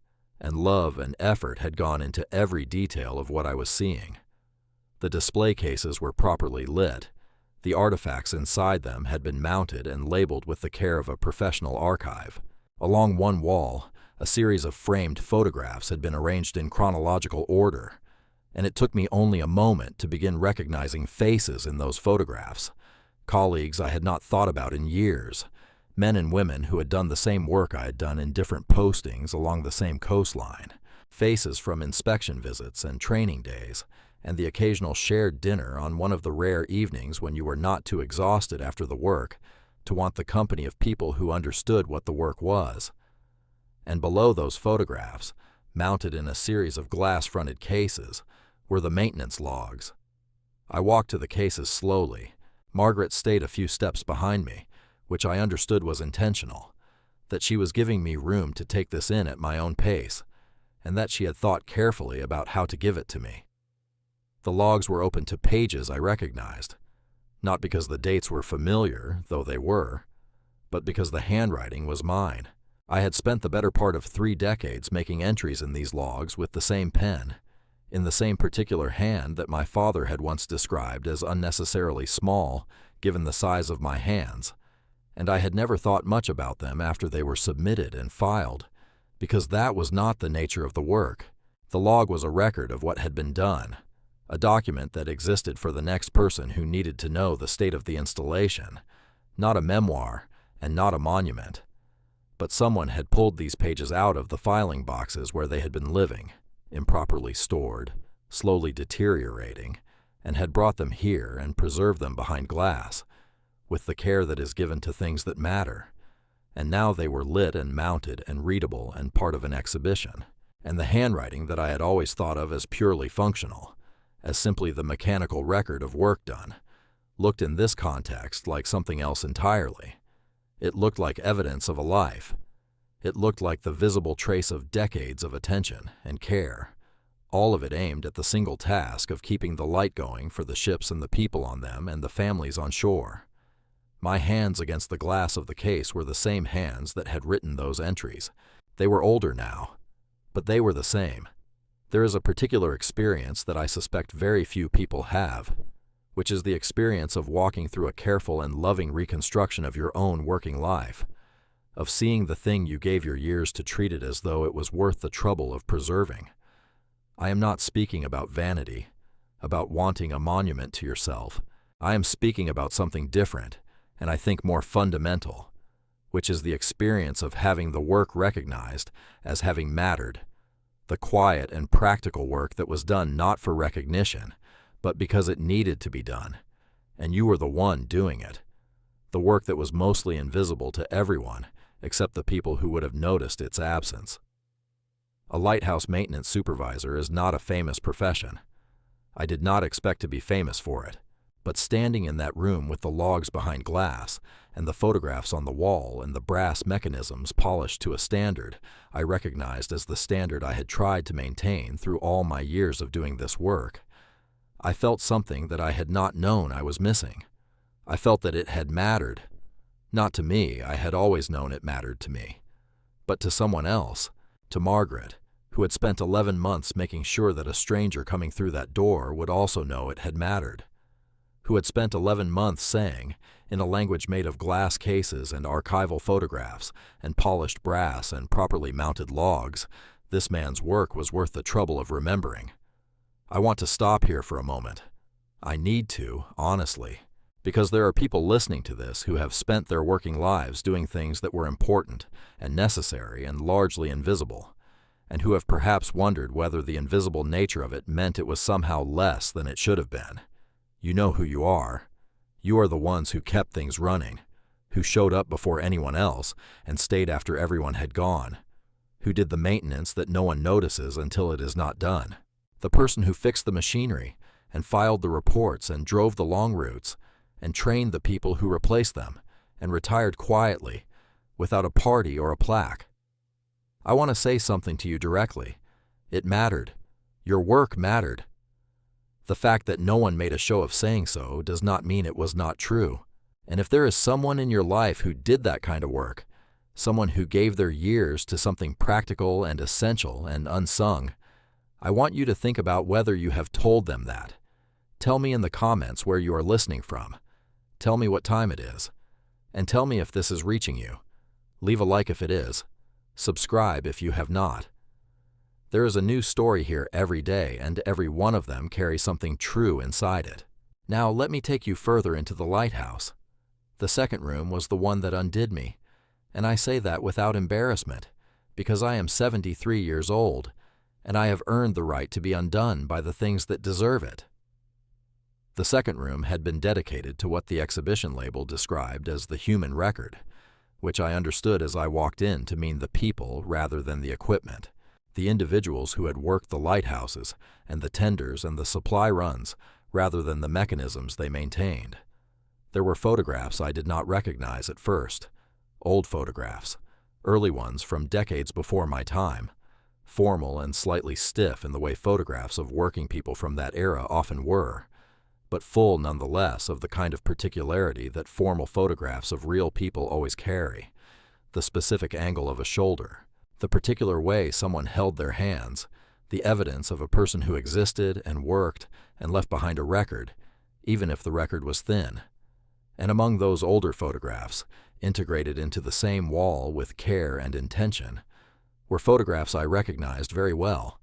and love and effort had gone into every detail of what I was seeing. The display cases were properly lit, the artifacts inside them had been mounted and labeled with the care of a professional archive. Along one wall, a series of framed photographs had been arranged in chronological order, and it took me only a moment to begin recognizing faces in those photographs, colleagues I had not thought about in years, men and women who had done the same work I had done in different postings along the same coastline, faces from inspection visits and training days, and the occasional shared dinner on one of the rare evenings when you were not too exhausted after the work to want the company of people who understood what the work was. And below those photographs, mounted in a series of glass-fronted cases, were the maintenance logs. I walked to the cases slowly. Margaret stayed a few steps behind me, which I understood was intentional. that she was giving me room to take this in at my own pace, and that she had thought carefully about how to give it to me. The logs were open to pages I recognized, not because the dates were familiar, though they were, but because the handwriting was mine. I had spent the better part of 3 decades making entries in these logs with the same pen, in the same particular hand that my father had once described as unnecessarily small given the size of my hands, and I had never thought much about them after they were submitted and filed, because that was not the nature of the work. The log was a record of what had been done, a document that existed for the next person who needed to know the state of the installation, not a memoir and not a monument. But someone had pulled these pages out of the filing boxes where they had been living, improperly stored, slowly deteriorating, and had brought them here and preserved them behind glass, with the care that is given to things that matter. And now they were lit and mounted and readable and part of an exhibition. And the handwriting that I had always thought of as purely functional, as simply the mechanical record of work done, looked in this context like something else entirely. It looked like evidence of a life. It looked like the visible trace of decades of attention and care, all of it aimed at the single task of keeping the light going for the ships and the people on them and the families on shore. My hands against the glass of the case were the same hands that had written those entries. They were older now, but they were the same. There is a particular experience that I suspect very few people have, which is the experience of walking through a careful and loving reconstruction of your own working life, of seeing the thing you gave your years to treat it as though it was worth the trouble of preserving. I am not speaking about vanity, about wanting a monument to yourself. I am speaking about something different, and I think more fundamental, which is the experience of having the work recognized as having mattered, the quiet and practical work that was done not for recognition, but because it needed to be done, and you were the one doing it, the work that was mostly invisible to everyone except the people who would have noticed its absence. A lighthouse maintenance supervisor is not a famous profession. I did not expect to be famous for it, but standing in that room with the logs behind glass and the photographs on the wall and the brass mechanisms polished to a standard I recognized as the standard I had tried to maintain through all my years of doing this work, I felt something that I had not known I was missing. I felt that it had mattered. Not to me, I had always known it mattered to me, but to someone else, to Margaret, who had spent 11 months making sure that a stranger coming through that door would also know it had mattered, who had spent 11 months saying, in a language made of glass cases and archival photographs and polished brass and properly mounted logs, this man's work was worth the trouble of remembering. I want to stop here for a moment. I need to, honestly, because there are people listening to this who have spent their working lives doing things that were important and necessary and largely invisible, and who have perhaps wondered whether the invisible nature of it meant it was somehow less than it should have been. You know who you are. You are the ones who kept things running, who showed up before anyone else and stayed after everyone had gone, who did the maintenance that no one notices until it is not done. The person who fixed the machinery and filed the reports and drove the long routes and trained the people who replaced them and retired quietly, without a party or a plaque. I want to say something to you directly. It mattered. Your work mattered. The fact that no one made a show of saying so does not mean it was not true. And if there is someone in your life who did that kind of work, someone who gave their years to something practical and essential and unsung, I want you to think about whether you have told them that. Tell me in the comments where you are listening from. Tell me what time it is. And tell me if this is reaching you. Leave a like if it is. Subscribe if you have not. There is a new story here every day, and every one of them carries something true inside it. Now let me take you further into the lighthouse. The second room was the one that undid me, and I say that without embarrassment, because I am 73 years old, and I have earned the right to be undone by the things that deserve it. The second room had been dedicated to what the exhibition label described as the human record, which I understood as I walked in to mean the people rather than the equipment, the individuals who had worked the lighthouses and the tenders and the supply runs rather than the mechanisms they maintained. There were photographs I did not recognize at first, old photographs, early ones from decades before my time, formal and slightly stiff in the way photographs of working people from that era often were, but full nonetheless of the kind of particularity that formal photographs of real people always carry: the specific angle of a shoulder, the particular way someone held their hands, the evidence of a person who existed and worked and left behind a record, even if the record was thin. And among those older photographs, integrated into the same wall with care and intention, were photographs I recognized very well.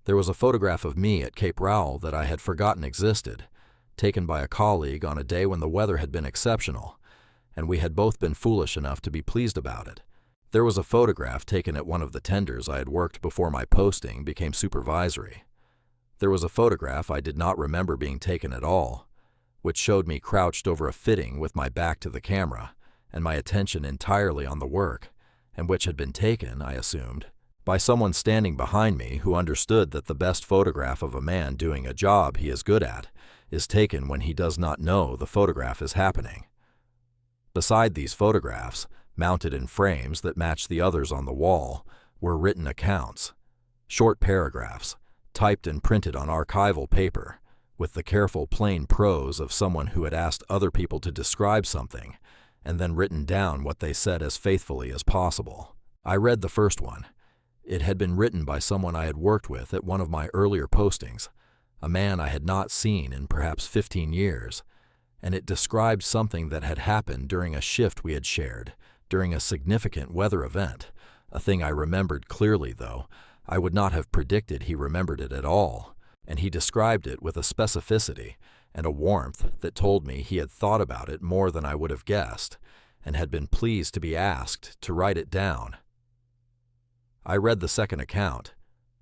There was a photograph of me at Cape Rowell that I had forgotten existed, taken by a colleague on a day when the weather had been exceptional, and we had both been foolish enough to be pleased about it. There was a photograph taken at one of the tenders I had worked before my posting became supervisory. There was a photograph I did not remember being taken at all, which showed me crouched over a fitting with my back to the camera and my attention entirely on the work, and which had been taken, I assumed, by someone standing behind me who understood that the best photograph of a man doing a job he is good at is taken when he does not know the photograph is happening. Beside these photographs, mounted in frames that matched the others on the wall, were written accounts, short paragraphs, typed and printed on archival paper, with the careful plain prose of someone who had asked other people to describe something, and then written down what they said as faithfully as possible. I read the first one. It had been written by someone I had worked with at one of my earlier postings, a man I had not seen in perhaps 15 years, and it described something that had happened during a shift we had shared, during a significant weather event, a thing I remembered clearly, though I would not have predicted he remembered it at all, and he described it with a specificity and a warmth that told me he had thought about it more than I would have guessed, and had been pleased to be asked to write it down. I read the second account,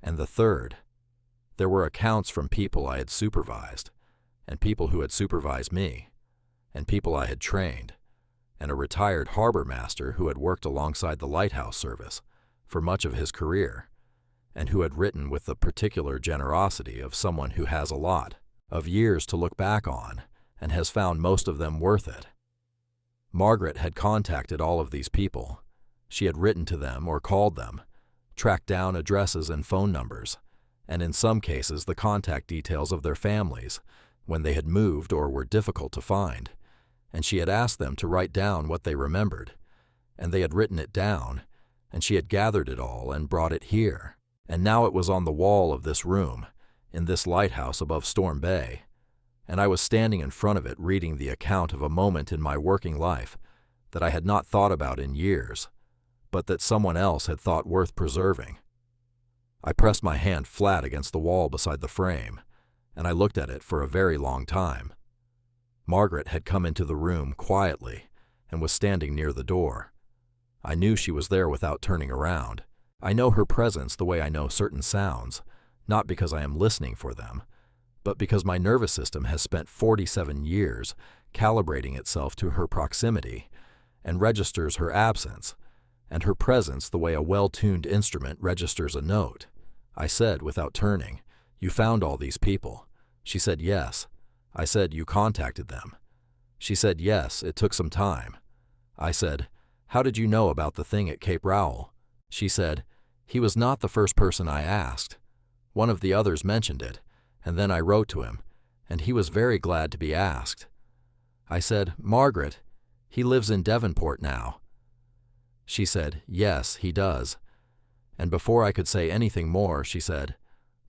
and the third. There were accounts from people I had supervised, and people who had supervised me, and people I had trained, and a retired harbor master who had worked alongside the lighthouse service for much of his career, and who had written with the particular generosity of someone who has a lot of years to look back on and has found most of them worth it. Margaret had contacted all of these people. She had written to them or called them, tracked down addresses and phone numbers, and in some cases the contact details of their families when they had moved or were difficult to find, and she had asked them to write down what they remembered, and they had written it down, and she had gathered it all and brought it here, and now it was on the wall of this room, in this lighthouse above Storm Bay, and I was standing in front of it reading the account of a moment in my working life that I had not thought about in years, but that someone else had thought worth preserving. I pressed my hand flat against the wall beside the frame, and I looked at it for a very long time. Margaret had come into the room quietly and was standing near the door. I knew she was there without turning around. I know her presence the way I know certain sounds, not because I am listening for them, but because my nervous system has spent 47 years calibrating itself to her proximity and registers her absence, and her presence the way a well-tuned instrument registers a note. I said, without turning, "You found all these people." She said, "Yes." I said, "You contacted them." She said, "Yes, it took some time." I said, "How did you know about the thing at Cape Rowell?" She said, "He was not the first person I asked. One of the others mentioned it, and then I wrote to him, and he was very glad to be asked." I said, "Margaret, he lives in Devonport now." She said, "Yes, he does." And before I could say anything more, she said,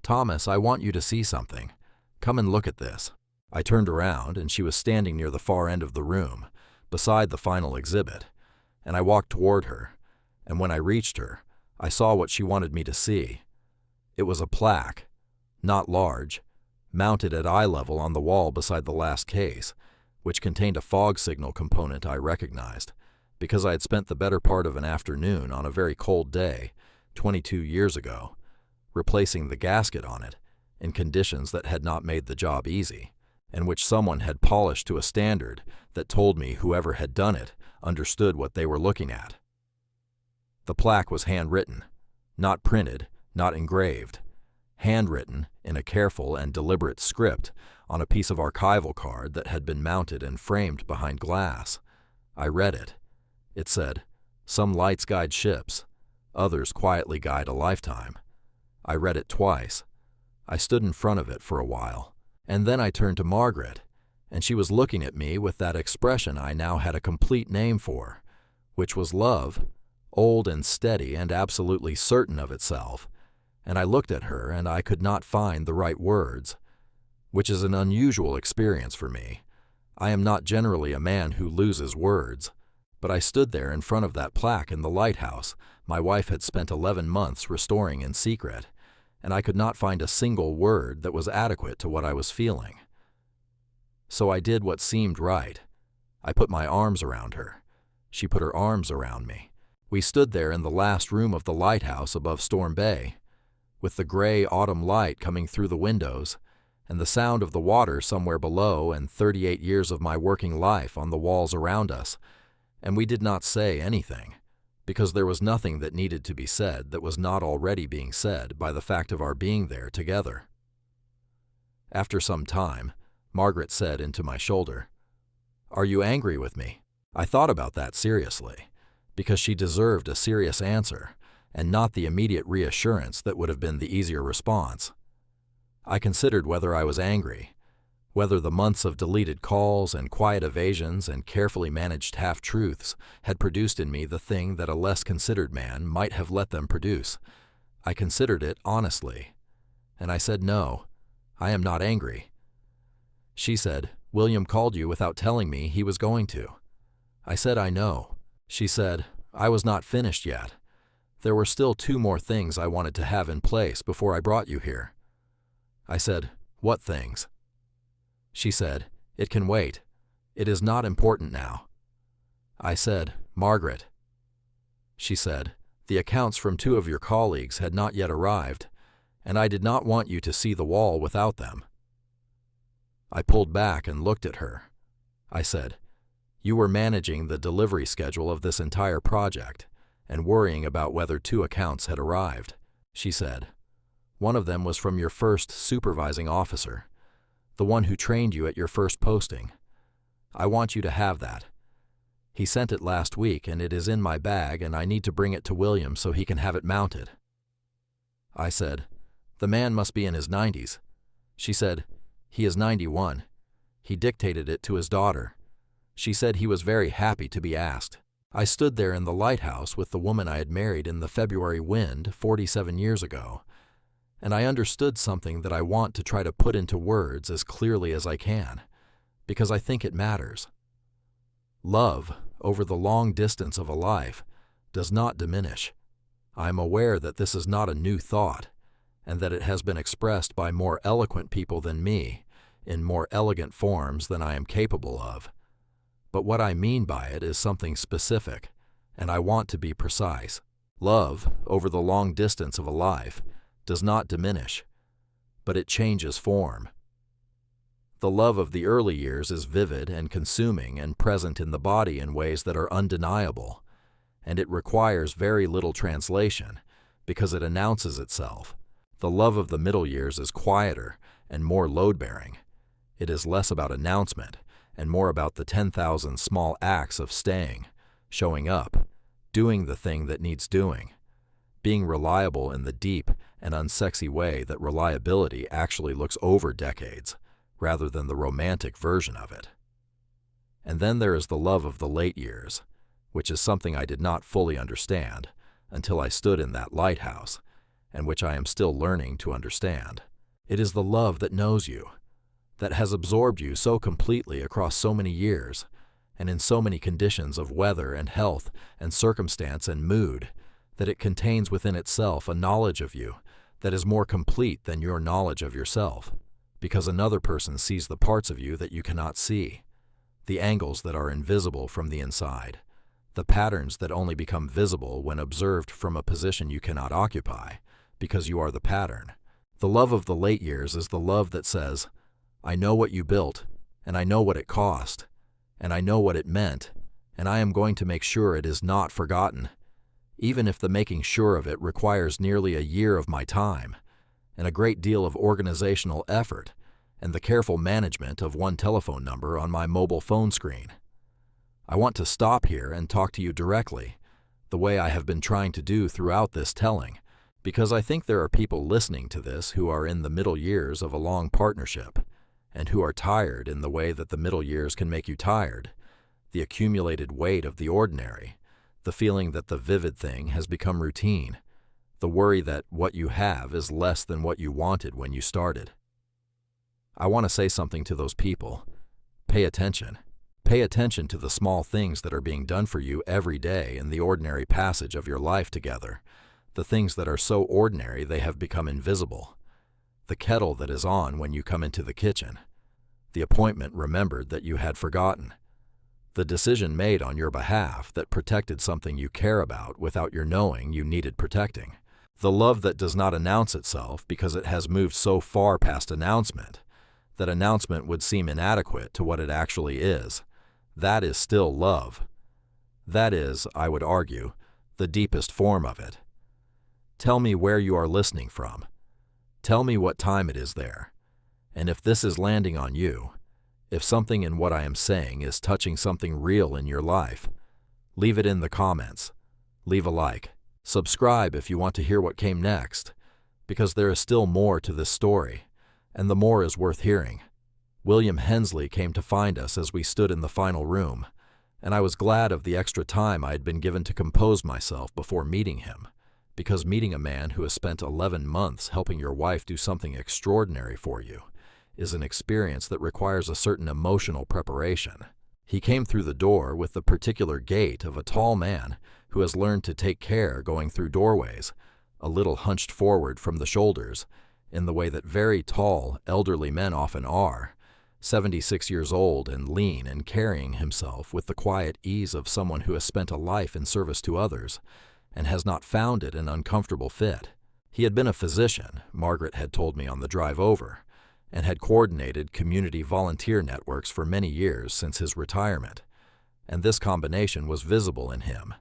"Thomas, I want you to see something. Come and look at this." I turned around, and she was standing near the far end of the room, beside the final exhibit, and I walked toward her, and when I reached her, I saw what she wanted me to see. It was a plaque, not large, mounted at eye level on the wall beside the last case, which contained a fog signal component I recognized, because I had spent the better part of an afternoon on a very cold day, 22 years ago, replacing the gasket on it in conditions that had not made the job easy, and which someone had polished to a standard that told me whoever had done it understood what they were looking at. The plaque was handwritten, not printed, not engraved, handwritten in a careful and deliberate script on a piece of archival card that had been mounted and framed behind glass. I read it. It said, Some lights guide ships, others quietly guide a lifetime. I read it twice. I stood in front of it for a while, and then I turned to Margaret, and she was looking at me with that expression I now had a complete name for, which was love, old and steady and absolutely certain of itself. And I looked at her and I could not find the right words, which is an unusual experience for me. I am not generally a man who loses words, but I stood there in front of that plaque in the lighthouse my wife had spent 11 months restoring in secret, and I could not find a single word that was adequate to what I was feeling. So I did what seemed right. I put my arms around her. She put her arms around me. We stood there in the last room of the lighthouse above Storm Bay, with the gray autumn light coming through the windows, and the sound of the water somewhere below, and 38 years of my working life on the walls around us, and we did not say anything, because there was nothing that needed to be said that was not already being said by the fact of our being there together. After some time, Margaret said into my shoulder, "Are you angry with me?" I thought about that seriously, because she deserved a serious answer, and not the immediate reassurance that would have been the easier response. I considered whether I was angry, whether the months of deleted calls and quiet evasions and carefully managed half-truths had produced in me the thing that a less considered man might have let them produce. I considered it honestly, and I said, "No, I am not angry." She said, "William called you without telling me he was going to." I said, "I know." She said, "I was not finished yet. There were still 2 more things I wanted to have in place before I brought you here." I said, "What things?" She said, "It can wait. It is not important now." I said, "Margaret." She said, "The accounts from 2 of your colleagues had not yet arrived, and I did not want you to see the wall without them." I pulled back and looked at her. I said, "You were managing the delivery schedule of this entire project and worrying about whether 2 accounts had arrived." She said, "One of them was from your first supervising officer, the one who trained you at your first posting. I want you to have that. He sent it last week and it is in my bag and I need to bring it to William so he can have it mounted." I said, "The man must be in his 90s. She said, "He is 91. He dictated it to his daughter." She said he was very happy to be asked. I stood there in the lighthouse with the woman I had married in the February wind 47 years ago, and I understood something that I want to try to put into words as clearly as I can, because I think it matters. Love, over the long distance of a life, does not diminish. I am aware that this is not a new thought, and that it has been expressed by more eloquent people than me, in more elegant forms than I am capable of. But what I mean by it is something specific, and I want to be precise. Love, over the long distance of a life, does not diminish, but it changes form. The love of the early years is vivid and consuming and present in the body in ways that are undeniable, and it requires very little translation because it announces itself. The love of the middle years is quieter and more load-bearing. It is less about announcement and more about the 10,000 small acts of staying, showing up, doing the thing that needs doing, being reliable in the deep and unsexy way that reliability actually looks over decades, rather than the romantic version of it. And then there is the love of the late years, which is something I did not fully understand until I stood in that lighthouse, and which I am still learning to understand. It is the love that knows you, that has absorbed you so completely across so many years, and in so many conditions of weather and health and circumstance and mood, that it contains within itself a knowledge of you that is more complete than your knowledge of yourself, because another person sees the parts of you that you cannot see, the angles that are invisible from the inside, the patterns that only become visible when observed from a position you cannot occupy, because you are the pattern. The love of the late years is the love that says, "I know what you built, and I know what it cost, and I know what it meant, and I am going to make sure it is not forgotten, even if the making sure of it requires nearly a year of my time, and a great deal of organizational effort, and the careful management of one telephone number on my mobile phone screen. I want to stop here and talk to you directly, the way I have been trying to do throughout this telling, because I think there are people listening to this who are in the middle years of a long partnership, and who are tired in the way that the middle years can make you tired, the accumulated weight of the ordinary, the feeling that the vivid thing has become routine, the worry that what you have is less than what you wanted when you started. I want to say something to those people. Pay attention. Pay attention to the small things that are being done for you every day in the ordinary passage of your life together, the things that are so ordinary they have become invisible. The kettle that is on when you come into the kitchen, the appointment remembered that you had forgotten, the decision made on your behalf that protected something you care about without your knowing you needed protecting, the love that does not announce itself because it has moved so far past announcement that announcement would seem inadequate to what it actually is. That is still love. That is, I would argue, the deepest form of it. Tell me where you are listening from. Tell me what time it is there. And if this is landing on you, if something in what I am saying is touching something real in your life, leave it in the comments. Leave a like. Subscribe if you want to hear what came next, because there is still more to this story, and the more is worth hearing. William Hensley came to find us as we stood in the final room, and I was glad of the extra time I had been given to compose myself before meeting him, because meeting a man who has spent 11 months helping your wife do something extraordinary for you is an experience that requires a certain emotional preparation. He came through the door with the particular gait of a tall man who has learned to take care going through doorways, a little hunched forward from the shoulders, in the way that very tall, elderly men often are, 76 years old and lean and carrying himself with the quiet ease of someone who has spent a life in service to others and has not found it an uncomfortable fit. He had been a physician, Margaret had told me on the drive over, and had coordinated community volunteer networks for many years since his retirement, and this combination was visible in him,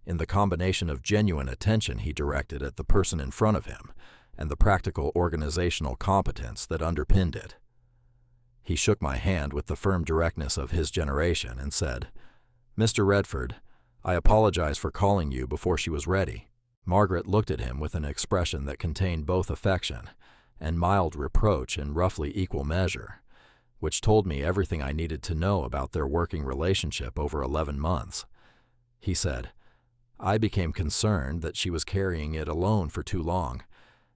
in the combination of genuine attention he directed at the person in front of him and the practical organizational competence that underpinned it. He shook my hand with the firm directness of his generation and said, "Mr. Redford, I apologize for calling you before she was ready." Margaret looked at him with an expression that contained both affection and mild reproach in roughly equal measure, which told me everything I needed to know about their working relationship over 11 months. He said, "I became concerned that she was carrying it alone for too long,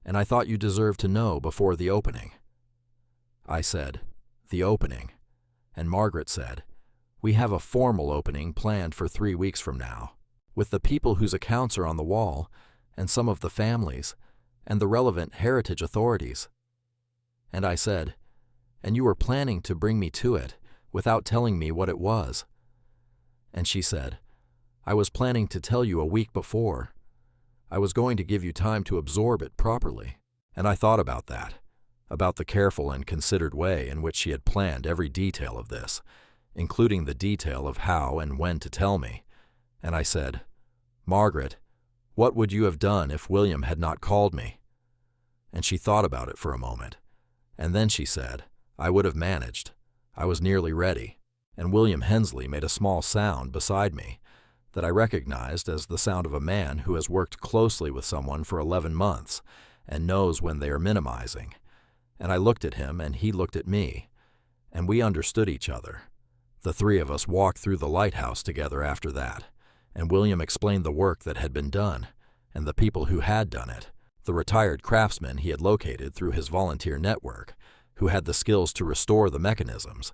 and I thought you deserved to know before the opening." I said, "The opening?" And Margaret said, "We have a formal opening planned for 3 weeks from now, with the people whose accounts are on the wall, and some of the families, and the relevant heritage authorities." And I said, "And you were planning to bring me to it without telling me what it was." And she said, "I was planning to tell you a week before. I was going to give you time to absorb it properly." And I thought about that, about the careful and considered way in which she had planned every detail of this, including the detail of how and when to tell me. And I said, "Margaret, what would you have done if William had not called me?" And she thought about it for a moment, and then she said, "I would have managed. I was nearly ready." And William Hensley made a small sound beside me that I recognized as the sound of a man who has worked closely with someone for 11 months and knows when they are minimizing. And I looked at him and he looked at me, and we understood each other. The three of us walked through the lighthouse together after that, and William explained the work that had been done and the people who had done it, the retired craftsmen he had located through his volunteer network, who had the skills to restore the mechanisms,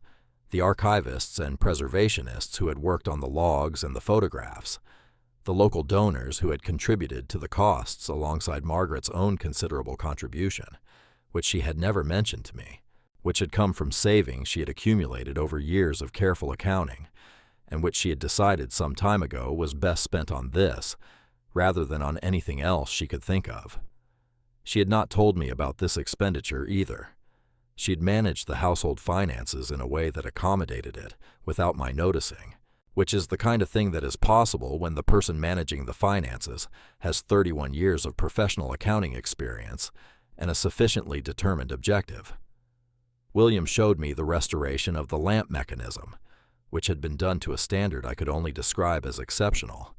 the archivists and preservationists who had worked on the logs and the photographs, the local donors who had contributed to the costs alongside Margaret's own considerable contribution, which she had never mentioned to me, which had come from savings she had accumulated over years of careful accounting, and which she had decided some time ago was best spent on this, rather than on anything else she could think of. She had not told me about this expenditure either. She had managed the household finances in a way that accommodated it without my noticing, which is the kind of thing that is possible when the person managing the finances has 31 years of professional accounting experience and a sufficiently determined objective. William showed me the restoration of the lamp mechanism, which had been done to a standard I could only describe as exceptional,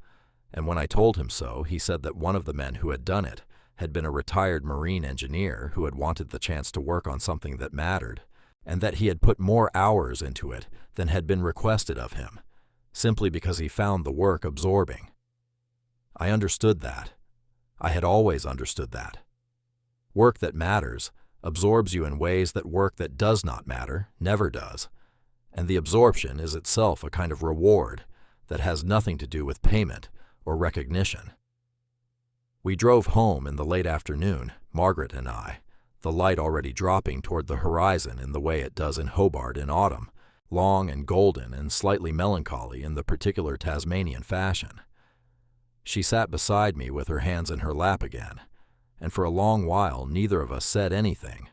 And when I told him so, he said that one of the men who had done it had been a retired marine engineer who had wanted the chance to work on something that mattered, and that he had put more hours into it than had been requested of him, simply because he found the work absorbing. I understood that. I had always understood that. Work that matters absorbs you in ways that work that does not matter never does, and the absorption is itself a kind of reward that has nothing to do with payment or recognition. We drove home in the late afternoon, Margaret and I, the light already dropping toward the horizon in the way it does in Hobart in autumn, long and golden and slightly melancholy in the particular Tasmanian fashion. She sat beside me with her hands in her lap again, and for a long while neither of us said anything,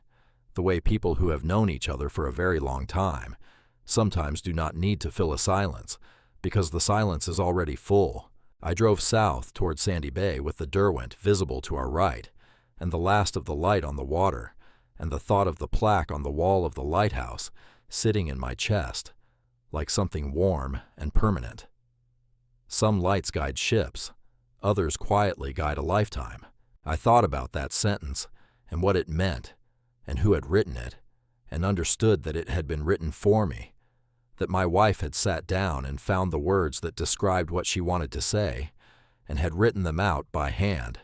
the way people who have known each other for a very long time sometimes do not need to fill a silence, because the silence is already full. I drove south toward Sandy Bay with the Derwent visible to our right, and the last of the light on the water, and the thought of the plaque on the wall of the lighthouse sitting in my chest, like something warm and permanent. Some lights guide ships, others quietly guide a lifetime. I thought about that sentence and what it meant, and who had written it, and understood that it had been written for me, that my wife had sat down and found the words that described what she wanted to say, and had written them out by hand,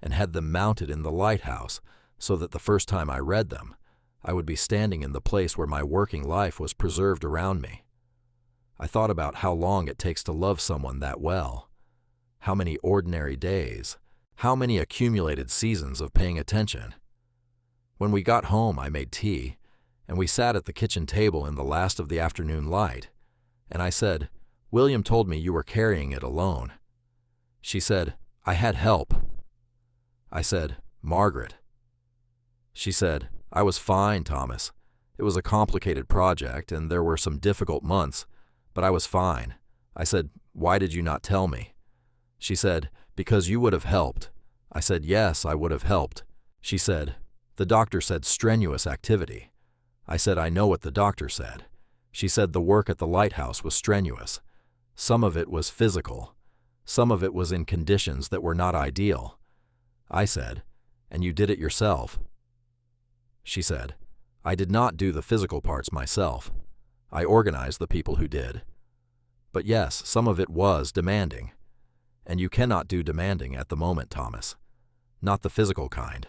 and had them mounted in the lighthouse so that the first time I read them, I would be standing in the place where my working life was preserved around me. I thought about how long it takes to love someone that well, how many ordinary days, how many accumulated seasons of paying attention. When we got home, I made tea, and we sat at the kitchen table in the last of the afternoon light, and I said, "William told me you were carrying it alone." She said, "I had help." I said, "Margaret." She said, "I was fine, Thomas. It was a complicated project, and there were some difficult months, but I was fine." I said, "Why did you not tell me?" She said, "Because you would have helped." I said, "Yes, I would have helped." She said, "The doctor said strenuous activity." I said, "I know what the doctor said." She said the work at the lighthouse was strenuous. Some of it was physical. Some of it was in conditions that were not ideal. I said, "And you did it yourself?" She said, "I did not do the physical parts myself. I organized the people who did. But yes, some of it was demanding. And you cannot do demanding at the moment, Thomas. Not the physical kind.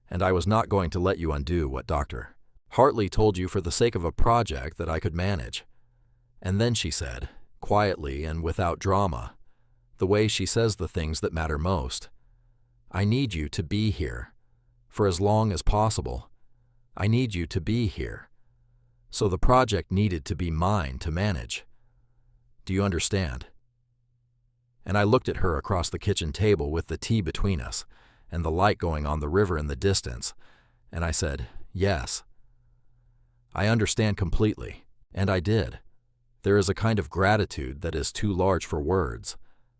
And I was not going to let you undo what Dr. Hartley told you for the sake of a project that I could manage." And then she said, quietly and without drama, the way she says the things that matter most, "I need you to be here, for as long as possible. I need you to be here." So the project needed to be mine to manage. Do you understand? And I looked at her across the kitchen table with the tea between us, and the light going on the river in the distance, and I said, "Yes. I understand completely," and I did. There is a kind of gratitude that is too large for words.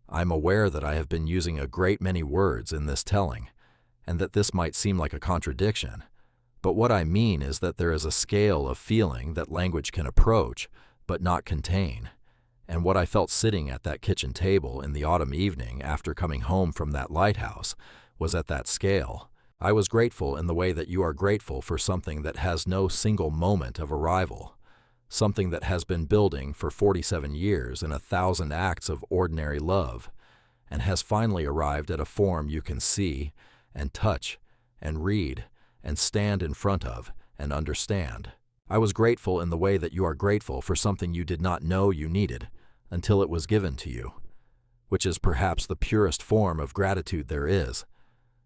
I'm aware that I have been using a great many words in this telling, and that this might seem like a contradiction, but what I mean is that there is a scale of feeling that language can approach, but not contain, and what I felt sitting at that kitchen table in the autumn evening after coming home from that lighthouse was at that scale. I was grateful in the way that you are grateful for something that has no single moment of arrival, something that has been building for 47 years in 1,000 acts of ordinary love, and has finally arrived at a form you can see and touch and read and stand in front of and understand. I was grateful in the way that you are grateful for something you did not know you needed until it was given to you, which is perhaps the purest form of gratitude there is,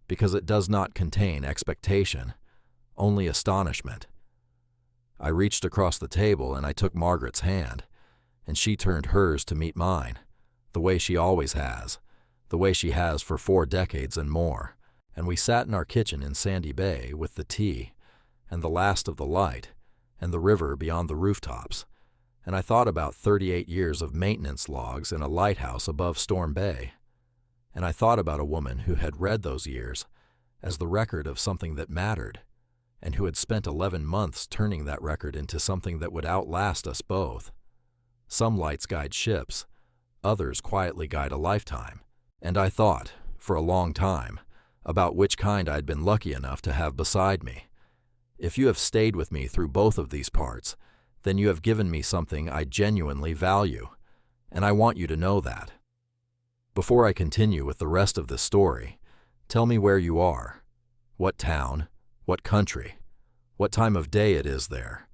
because it does not contain expectation, only astonishment. I reached across the table and I took Margaret's hand, and she turned hers to meet mine, the way she always has, the way she has for 4 decades and more, and we sat in our kitchen in Sandy Bay with the tea, and the last of the light, and the river beyond the rooftops, and I thought about 38 years of maintenance logs in a lighthouse above Storm Bay, and I thought about a woman who had read those years as the record of something that mattered, and who had spent 11 months turning that record into something that would outlast us both. Some lights guide ships, others quietly guide a lifetime. And I thought, for a long time, about which kind I'd been lucky enough to have beside me. If you have stayed with me through both of these parts, then you have given me something I genuinely value, and I want you to know that. Before I continue with the rest of this story, tell me where you are, what town, what country, what time of day it is there.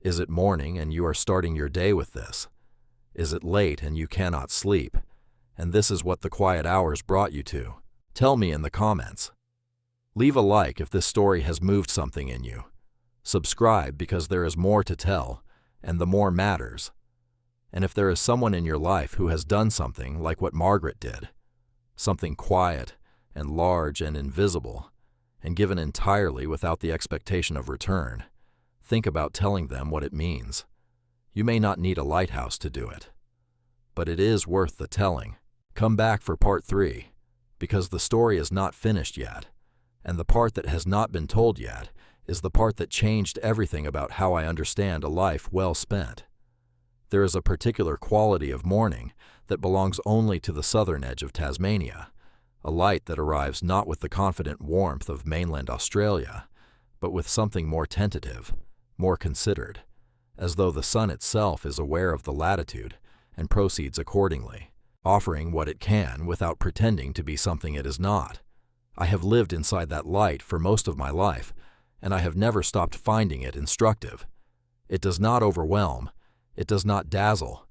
Is it morning and you are starting your day with this? Is it late and you cannot sleep, and this is what the quiet hours brought you to? Tell me in the comments. Leave a like if this story has moved something in you. Subscribe because there is more to tell, and the more matters. And if there is someone in your life who has done something like what Margaret did, something quiet and large and invisible, and given entirely without the expectation of return, think about telling them what it means. You may not need a lighthouse to do it, but it is worth the telling. Come back for part 3, because the story is not finished yet, and the part that has not been told yet is the part that changed everything about how I understand a life well spent. There is a particular quality of morning that belongs only to the southern edge of Tasmania, a light that arrives not with the confident warmth of mainland Australia, but with something more tentative, more considered, as though the sun itself is aware of the latitude and proceeds accordingly, offering what it can without pretending to be something it is not. I have lived inside that light for most of my life, and I have never stopped finding it instructive. It does not overwhelm, it does not dazzle,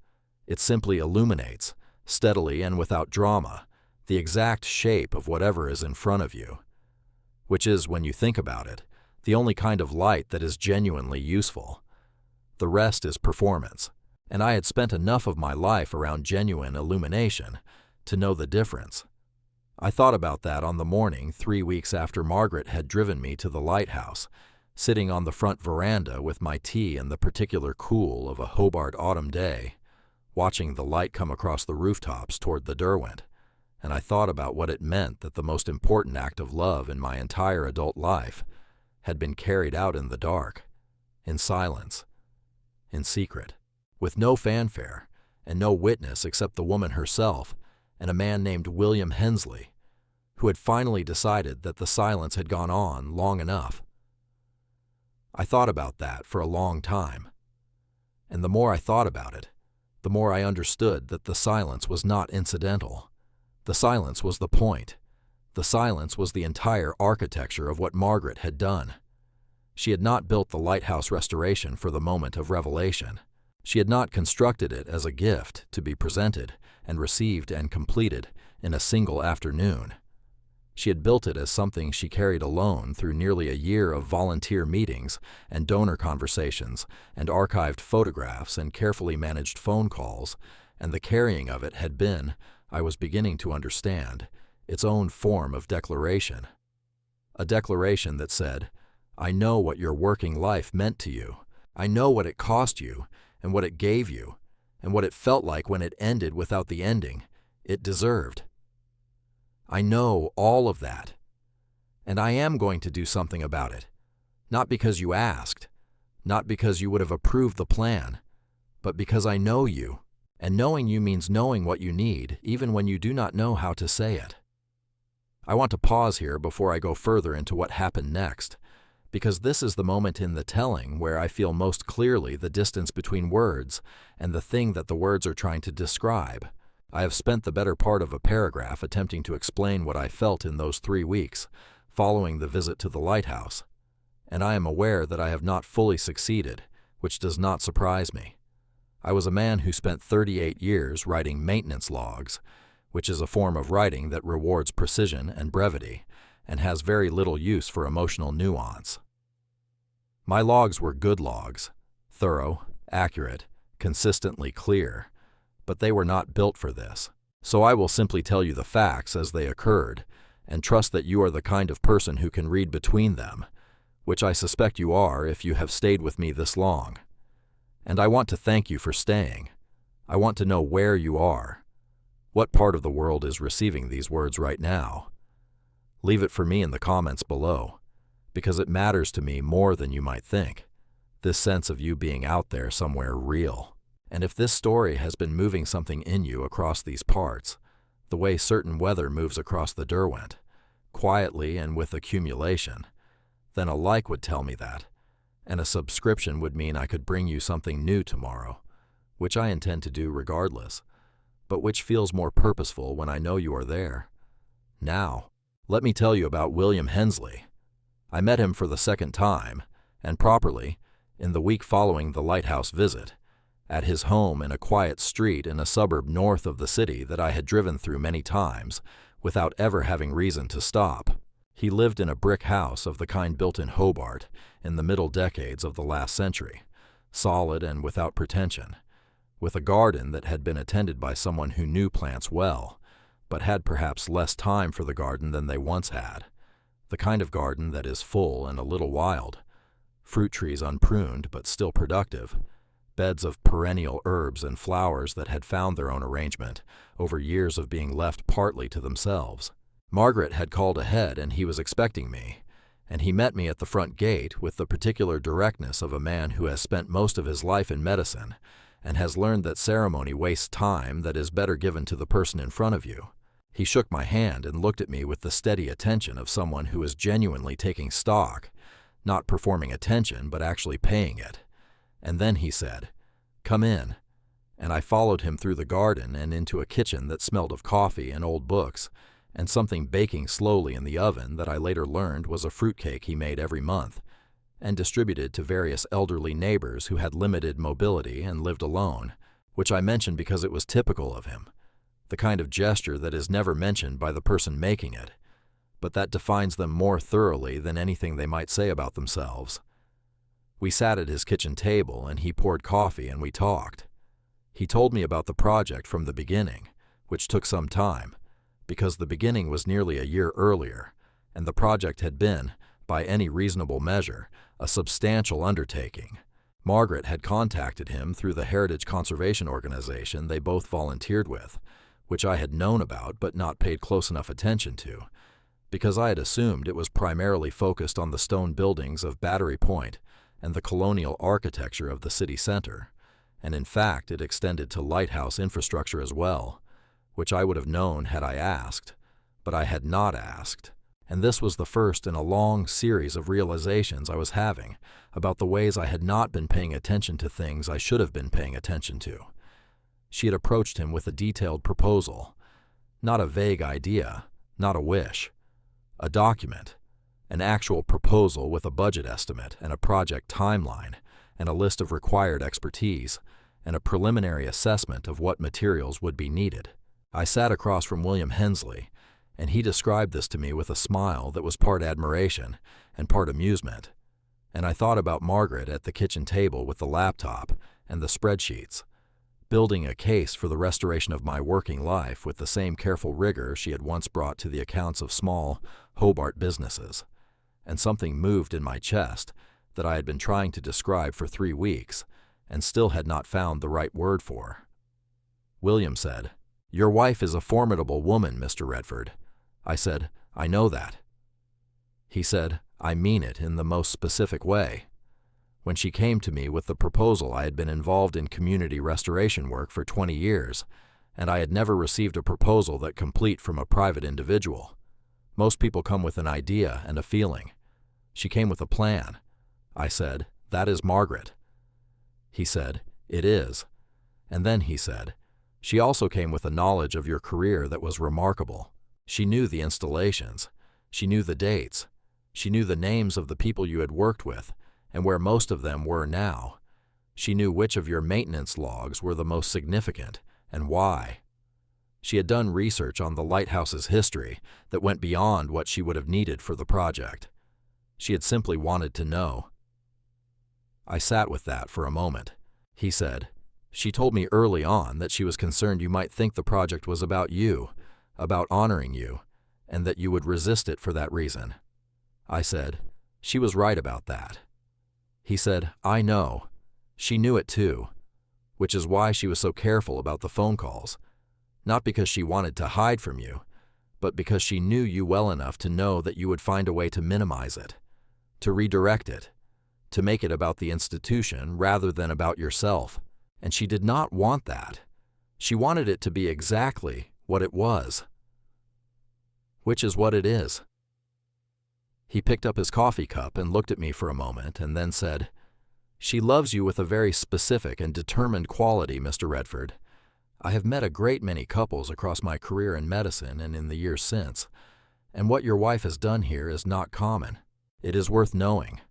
it simply illuminates, steadily and without drama, the exact shape of whatever is in front of you, which is, when you think about it, the only kind of light that is genuinely useful. The rest is performance, and I had spent enough of my life around genuine illumination to know the difference. I thought about that on the morning 3 weeks after Margaret had driven me to the lighthouse, sitting on the front veranda with my tea in the particular cool of a Hobart autumn day, watching the light come across the rooftops toward the Derwent, and I thought about what it meant that the most important act of love in my entire adult life had been carried out in the dark, in silence, in secret, with no fanfare and no witness except the woman herself and a man named William Hensley, who had finally decided that the silence had gone on long enough. I thought about that for a long time, and the more I thought about it, the more I understood that the silence was not incidental. The silence was the point. The silence was the entire architecture of what Margaret had done. She had not built the lighthouse restoration for the moment of revelation. She had not constructed it as a gift to be presented and received and completed in a single afternoon. She had built it as something she carried alone through nearly a year of volunteer meetings and donor conversations and archived photographs and carefully managed phone calls, and the carrying of it had been, I was beginning to understand, its own form of declaration. A declaration that said, I know what your working life meant to you. I know what it cost you and what it gave you and what it felt like when it ended without the ending it deserved. I know all of that, and I am going to do something about it, not because you asked, not because you would have approved the plan, but because I know you, and knowing you means knowing what you need even when you do not know how to say it. I want to pause here before I go further into what happened next, because this is the moment in the telling where I feel most clearly the distance between words and the thing that the words are trying to describe. I have spent the better part of a paragraph attempting to explain what I felt in those 3 weeks following the visit to the lighthouse, and I am aware that I have not fully succeeded, which does not surprise me. I was a man who spent 38 years writing maintenance logs, which is a form of writing that rewards precision and brevity, and has very little use for emotional nuance. My logs were good logs, thorough, accurate, consistently clear, but they were not built for this. So I will simply tell you the facts as they occurred, and trust that you are the kind of person who can read between them, which I suspect you are if you have stayed with me this long. And I want to thank you for staying. I want to know where you are. What part of the world is receiving these words right now? Leave it for me in the comments below, because it matters to me more than you might think, this sense of you being out there somewhere real. And if this story has been moving something in you across these parts, the way certain weather moves across the Derwent, quietly and with accumulation, then a like would tell me that, and a subscription would mean I could bring you something new tomorrow, which I intend to do regardless, but which feels more purposeful when I know you are there. Now, let me tell you about William Hensley. I met him for the second time, and properly, in the week following the lighthouse visit, at his home in a quiet street in a suburb north of the city that I had driven through many times without ever having reason to stop. He lived in a brick house of the kind built in Hobart in the middle decades of the last century, solid and without pretension, with a garden that had been attended by someone who knew plants well, but had perhaps less time for the garden than they once had, the kind of garden that is full and a little wild, fruit trees unpruned but still productive, beds of perennial herbs and flowers that had found their own arrangement over years of being left partly to themselves. Margaret had called ahead and he was expecting me, and he met me at the front gate with the particular directness of a man who has spent most of his life in medicine and has learned that ceremony wastes time that is better given to the person in front of you. He shook my hand and looked at me with the steady attention of someone who is genuinely taking stock, not performing attention but actually paying it. And then he said, "Come in," and I followed him through the garden and into a kitchen that smelled of coffee and old books, and something baking slowly in the oven that I later learned was a fruitcake he made every month, and distributed to various elderly neighbors who had limited mobility and lived alone, which I mentioned because it was typical of him, the kind of gesture that is never mentioned by the person making it, but that defines them more thoroughly than anything they might say about themselves. We sat at his kitchen table and he poured coffee and we talked. He told me about the project from the beginning, which took some time, because the beginning was nearly a year earlier, and the project had been, by any reasonable measure, a substantial undertaking. Margaret had contacted him through the Heritage Conservation Organization they both volunteered with, which I had known about but not paid close enough attention to, because I had assumed it was primarily focused on the stone buildings of Battery Point and the colonial architecture of the city center, and in fact it extended to lighthouse infrastructure as well, which I would have known had I asked, but I had not asked, and this was the first in a long series of realizations I was having about the ways I had not been paying attention to things I should have been paying attention to. She had approached him with a detailed proposal, not a vague idea, not a wish, a document, an actual proposal with a budget estimate and a project timeline and a list of required expertise and a preliminary assessment of what materials would be needed. I sat across from William Hensley, and he described this to me with a smile that was part admiration and part amusement, and I thought about Margaret at the kitchen table with the laptop and the spreadsheets, building a case for the restoration of my working life with the same careful rigor she had once brought to the accounts of small Hobart businesses, and something moved in my chest that I had been trying to describe for 3 weeks and still had not found the right word for. William said, "Your wife is a formidable woman, Mr. Redford." I said, "I know that." He said, "I mean it in the most specific way. When she came to me with the proposal, I had been involved in community restoration work for 20 years, and I had never received a proposal that complete from a private individual. Most people come with an idea and a feeling. She came with a plan." I said, "That is Margaret." He said, "It is." And then he said, "She also came with a knowledge of your career that was remarkable. She knew the installations. She knew the dates. She knew the names of the people you had worked with and where most of them were now. She knew which of your maintenance logs were the most significant and why. She had done research on the lighthouse's history that went beyond what she would have needed for the project. She had simply wanted to know." I sat with that for a moment. He said, "She told me early on that she was concerned you might think the project was about you, about honoring you, and that you would resist it for that reason." I said, "She was right about that." He said, "I know. She knew it too, which is why she was so careful about the phone calls. Not because she wanted to hide from you, but because she knew you well enough to know that you would find a way to minimize it, to redirect it, to make it about the institution rather than about yourself. And she did not want that. She wanted it to be exactly what it was, which is what it is. He picked up his coffee cup and looked at me for a moment and then said, "She loves you with a very specific and determined quality, Mr. Redford. I have met a great many couples across my career in medicine and in the years since, and what your wife has done here is not common. It is worth knowing.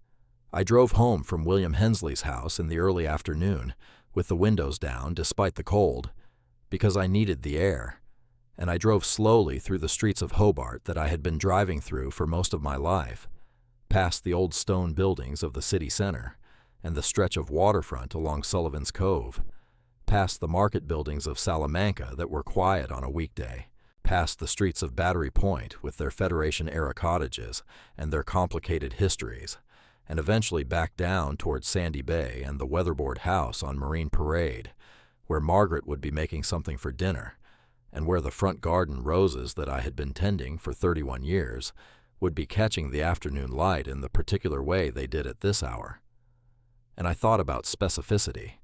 I drove home from William Hensley's house in the early afternoon, with the windows down despite the cold, because I needed the air, and I drove slowly through the streets of Hobart that I had been driving through for most of my life, past the old stone buildings of the city center and the stretch of waterfront along Sullivan's Cove, past the market buildings of Salamanca that were quiet on a weekday, past the streets of Battery Point with their Federation-era cottages and their complicated histories, and eventually back down towards Sandy Bay and the weatherboard house on Marine Parade, where Margaret would be making something for dinner, and where the front garden roses that I had been tending for 31 years would be catching the afternoon light in the particular way they did at this hour. And I thought about specificity,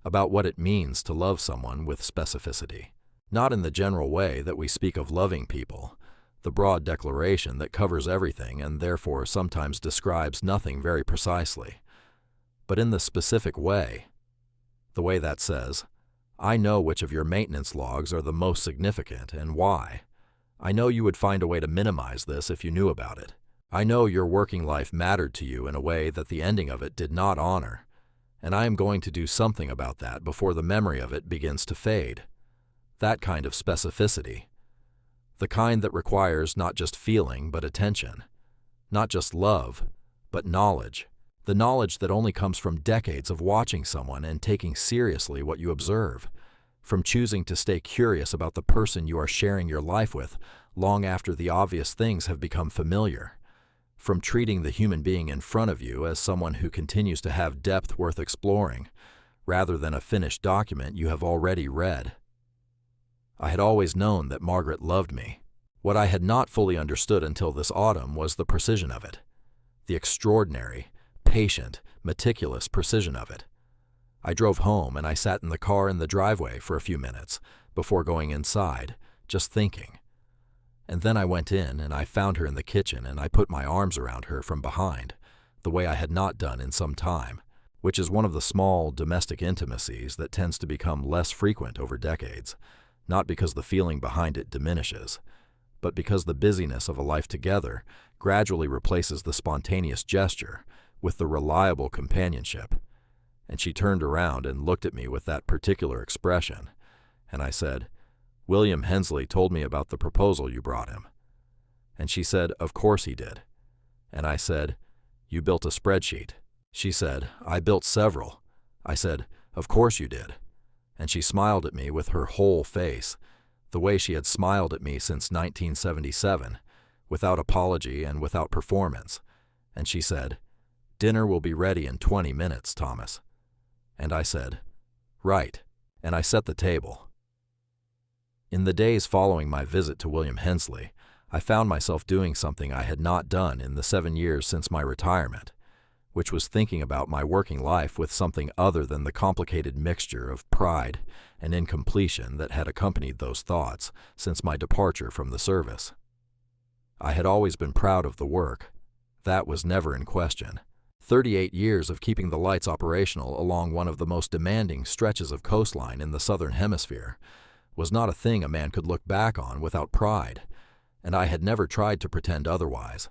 about what it means to love someone with specificity, not in the general way that we speak of loving people, the broad declaration that covers everything and therefore sometimes describes nothing very precisely, but in the specific way, the way that says, "I know which of your maintenance logs are the most significant and why. I know you would find a way to minimize this if you knew about it. I know your working life mattered to you in a way that the ending of it did not honor, and I am going to do something about that before the memory of it begins to fade." That kind of specificity. The kind that requires not just feeling but attention, not just love, but knowledge. The knowledge that only comes from decades of watching someone and taking seriously what you observe, from choosing to stay curious about the person you are sharing your life with long after the obvious things have become familiar, from treating the human being in front of you as someone who continues to have depth worth exploring, rather than a finished document you have already read. I had always known that Margaret loved me. What I had not fully understood until this autumn was the precision of it, the extraordinary, patient, meticulous precision of it. I drove home and I sat in the car in the driveway for a few minutes before going inside, just thinking. And then I went in and I found her in the kitchen and I put my arms around her from behind, the way I had not done in some time, which is one of the small domestic intimacies that tends to become less frequent over decades, not because the feeling behind it diminishes, but because the busyness of a life together gradually replaces the spontaneous gesture with the reliable companionship. And she turned around and looked at me with that particular expression, and I said, "William Hensley told me about the proposal you brought him." And she said, "Of course he did." And I said, "You built a spreadsheet." She said, "I built several." I said, "Of course you did." And she smiled at me with her whole face, the way she had smiled at me since 1977, without apology and without performance. And she said, "Dinner will be ready in 20 minutes, Thomas." And I said, "Right." And I set the table. In the days following my visit to William Hensley, I found myself doing something I had not done in the 7 years since my retirement, which was thinking about my working life with something other than the complicated mixture of pride and incompletion that had accompanied those thoughts since my departure from the service. I had always been proud of the work. That was never in question. 38 years of keeping the lights operational along one of the most demanding stretches of coastline in the southern hemisphere was not a thing a man could look back on without pride, and I had never tried to pretend otherwise.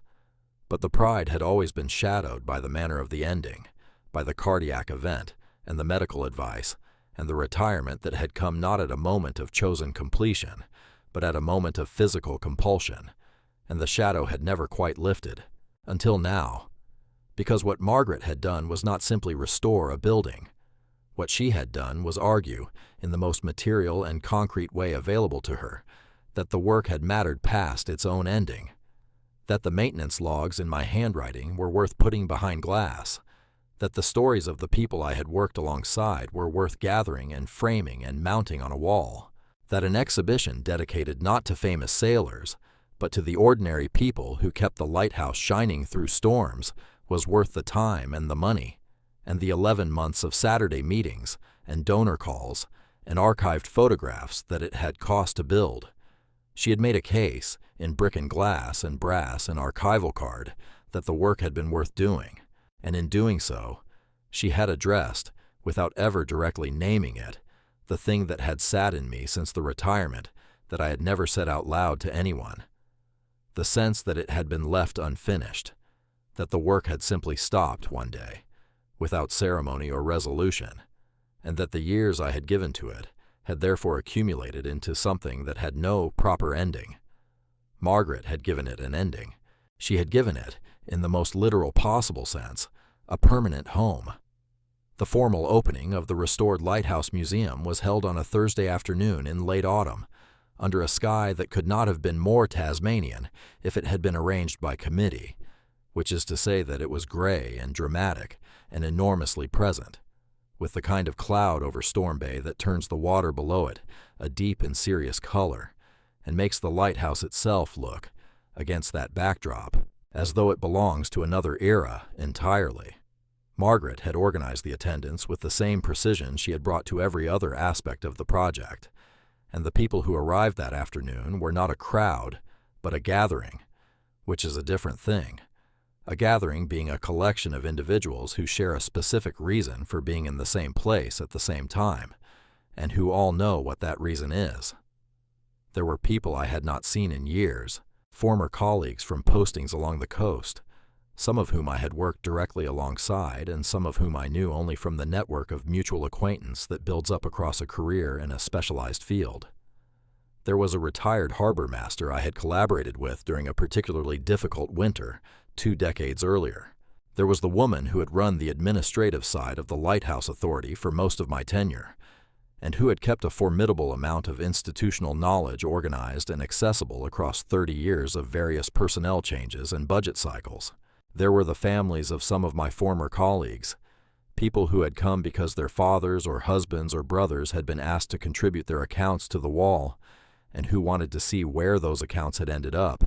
But the pride had always been shadowed by the manner of the ending, by the cardiac event, and the medical advice, and the retirement that had come not at a moment of chosen completion, but at a moment of physical compulsion, and the shadow had never quite lifted, until now. Because what Margaret had done was not simply restore a building. What she had done was argue, in the most material and concrete way available to her, that the work had mattered past its own ending, that the maintenance logs in my handwriting were worth putting behind glass, that the stories of the people I had worked alongside were worth gathering and framing and mounting on a wall, that an exhibition dedicated not to famous sailors, but to the ordinary people who kept the lighthouse shining through storms was worth the time and the money, and the 11 months of Saturday meetings and donor calls and archived photographs that it had cost to build. She had made a case, in brick and glass and brass and archival card, that the work had been worth doing, and in doing so, she had addressed, without ever directly naming it, the thing that had sat in me since the retirement that I had never said out loud to anyone. The sense that it had been left unfinished, that the work had simply stopped one day, without ceremony or resolution, and that the years I had given to it had therefore accumulated into something that had no proper ending. Margaret had given it an ending. She had given it, in the most literal possible sense, a permanent home. The formal opening of the restored Lighthouse Museum was held on a Thursday afternoon in late autumn, under a sky that could not have been more Tasmanian if it had been arranged by committee, which is to say that it was gray and dramatic and enormously present, with the kind of cloud over Storm Bay that turns the water below it a deep and serious color, and makes the lighthouse itself look, against that backdrop, as though it belongs to another era entirely. Margaret had organized the attendance with the same precision she had brought to every other aspect of the project, and the people who arrived that afternoon were not a crowd, but a gathering, which is a different thing. A gathering being a collection of individuals who share a specific reason for being in the same place at the same time, and who all know what that reason is. There were people I had not seen in years, former colleagues from postings along the coast, some of whom I had worked directly alongside and some of whom I knew only from the network of mutual acquaintance that builds up across a career in a specialized field. There was a retired harbor master I had collaborated with during a particularly difficult winter 2 decades earlier. There was the woman who had run the administrative side of the Lighthouse Authority for most of my tenure, and who had kept a formidable amount of institutional knowledge organized and accessible across 30 years of various personnel changes and budget cycles. There were the families of some of my former colleagues, people who had come because their fathers or husbands or brothers had been asked to contribute their accounts to the wall, and who wanted to see where those accounts had ended up.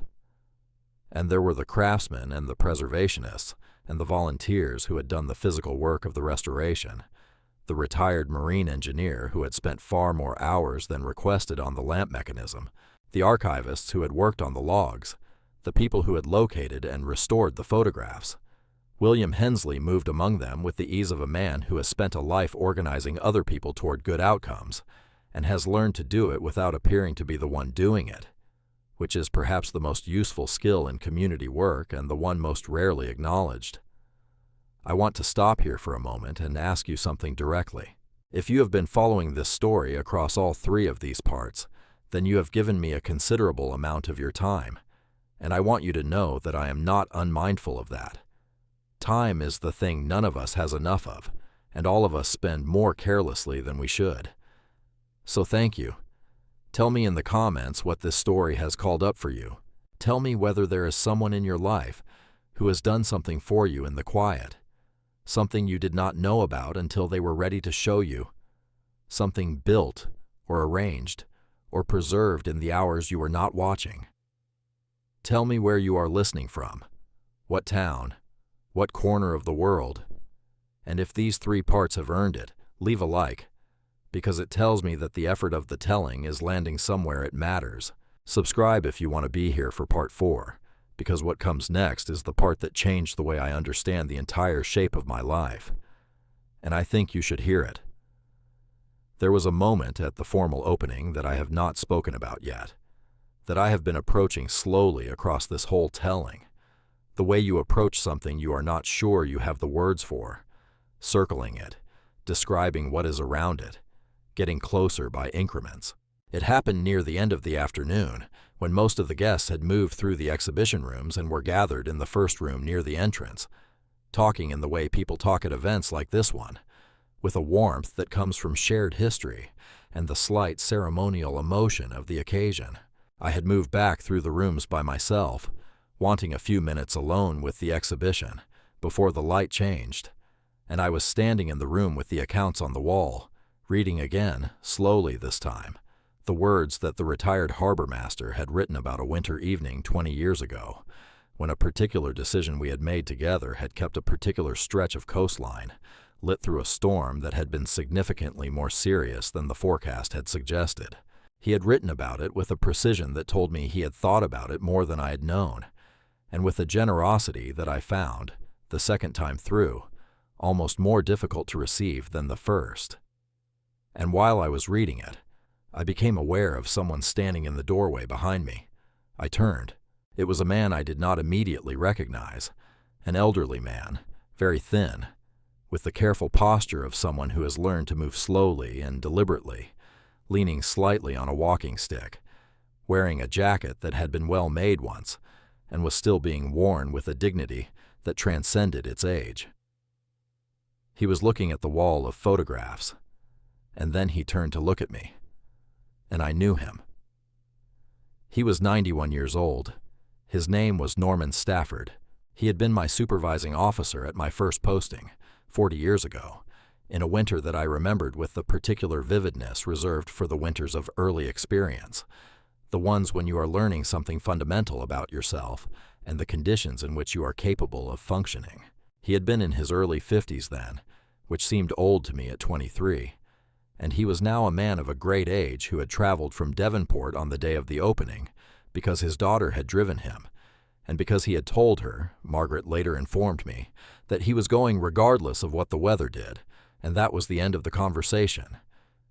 And there were the craftsmen and the preservationists and the volunteers who had done the physical work of the restoration, the retired marine engineer who had spent far more hours than requested on the lamp mechanism, the archivists who had worked on the logs, the people who had located and restored the photographs. William Hensley moved among them with the ease of a man who has spent a life organizing other people toward good outcomes, and has learned to do it without appearing to be the one doing it, which is perhaps the most useful skill in community work and the one most rarely acknowledged. I want to stop here for a moment and ask you something directly. If you have been following this story across all 3 of these parts, then you have given me a considerable amount of your time, and I want you to know that I am not unmindful of that. Time is the thing none of us has enough of, and all of us spend more carelessly than we should. So thank you. Tell me in the comments what this story has called up for you. Tell me whether there is someone in your life who has done something for you in the quiet, something you did not know about until they were ready to show you, something built or arranged or preserved in the hours you were not watching. Tell me where you are listening from, what town, what corner of the world, and if these 3 parts have earned it, leave a like, because it tells me that the effort of the telling is landing somewhere it matters. Subscribe if you want to be here for part 4, because what comes next is the part that changed the way I understand the entire shape of my life, and I think you should hear it. There was a moment at the formal opening that I have not spoken about yet, that I have been approaching slowly across this whole telling, the way you approach something you are not sure you have the words for, circling it, describing what is around it, getting closer by increments. It happened near the end of the afternoon, when most of the guests had moved through the exhibition rooms and were gathered in the first room near the entrance, talking in the way people talk at events like this one, with a warmth that comes from shared history and the slight ceremonial emotion of the occasion. I had moved back through the rooms by myself, wanting a few minutes alone with the exhibition before the light changed, and I was standing in the room with the accounts on the wall, reading again, slowly this time, the words that the retired harbor master had written about a winter evening 20 years ago, when a particular decision we had made together had kept a particular stretch of coastline, lit through a storm that had been significantly more serious than the forecast had suggested. He had written about it with a precision that told me he had thought about it more than I had known, and with a generosity that I found, the second time through, almost more difficult to receive than the first. And while I was reading it, I became aware of someone standing in the doorway behind me. I turned. It was a man I did not immediately recognize, an elderly man, very thin, with the careful posture of someone who has learned to move slowly and deliberately, leaning slightly on a walking stick, wearing a jacket that had been well made once and was still being worn with a dignity that transcended its age. He was looking at the wall of photographs, and then he turned to look at me, and I knew him. He was 91 years old. His name was Norman Stafford. He had been my supervising officer at my first posting, 40 years ago, in a winter that I remembered with the particular vividness reserved for the winters of early experience, the ones when you are learning something fundamental about yourself and the conditions in which you are capable of functioning. He had been in his early 50s then, which seemed old to me at 23, and he was now a man of a great age who had traveled from Devonport on the day of the opening because his daughter had driven him, and because he had told her, Margaret later informed me, that he was going regardless of what the weather did, and that was the end of the conversation.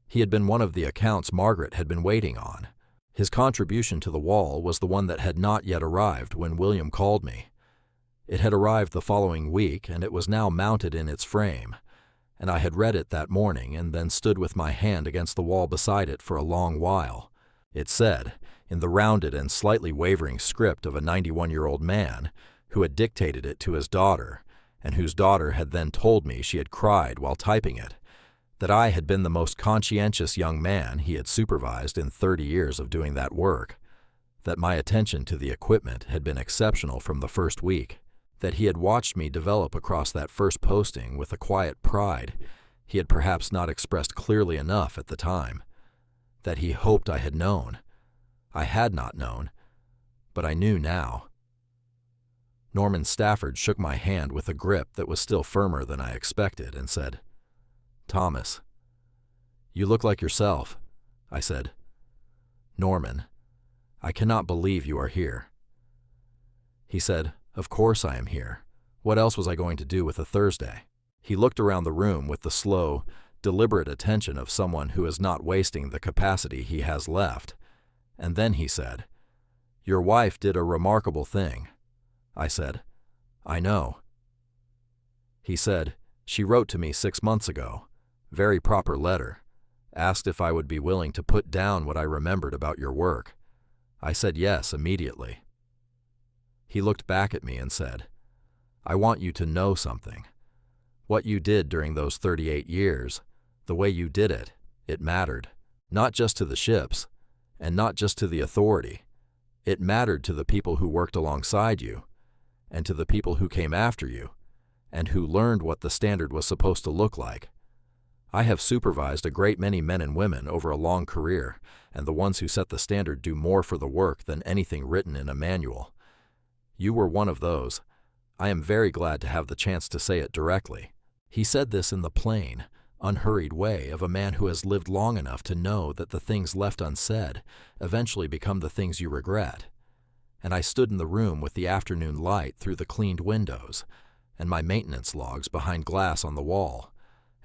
He had been one of the accounts Margaret had been waiting on. His contribution to the wall was the one that had not yet arrived when William called me. It had arrived the following week, and it was now mounted in its frame, and I had read it that morning and then stood with my hand against the wall beside it for a long while. It said, in the rounded and slightly wavering script of a 91-year-old man who had dictated it to his daughter, and whose daughter had then told me she had cried while typing it, that I had been the most conscientious young man he had supervised in 30 years of doing that work, that my attention to the equipment had been exceptional from the first week, that he had watched me develop across that first posting with a quiet pride he had perhaps not expressed clearly enough at the time, that he hoped I had known. I had not known, but I knew now. Norman Stafford shook my hand with a grip that was still firmer than I expected and said, "Thomas, you look like yourself," I said. "Norman, I cannot believe you are here." He said, "Of course I am here. What else was I going to do with a Thursday?" He looked around the room with the slow, deliberate attention of someone who is not wasting the capacity he has left, and then he said, "Your wife did a remarkable thing." I said, "I know." He said, "She wrote to me 6 months ago, very proper letter, asked if I would be willing to put down what I remembered about your work. I said yes immediately." He looked back at me and said, "I want you to know something. What you did during those 38 years, the way you did it, it mattered, not just to the ships, and not just to the authority. It mattered to the people who worked alongside you, and to the people who came after you, and who learned what the standard was supposed to look like. I have supervised a great many men and women over a long career, and the ones who set the standard do more for the work than anything written in a manual. You were one of those. I am very glad to have the chance to say it directly." He said this in the plain, unhurried way of a man who has lived long enough to know that the things left unsaid eventually become the things you regret. And I stood in the room with the afternoon light through the cleaned windows, and my maintenance logs behind glass on the wall,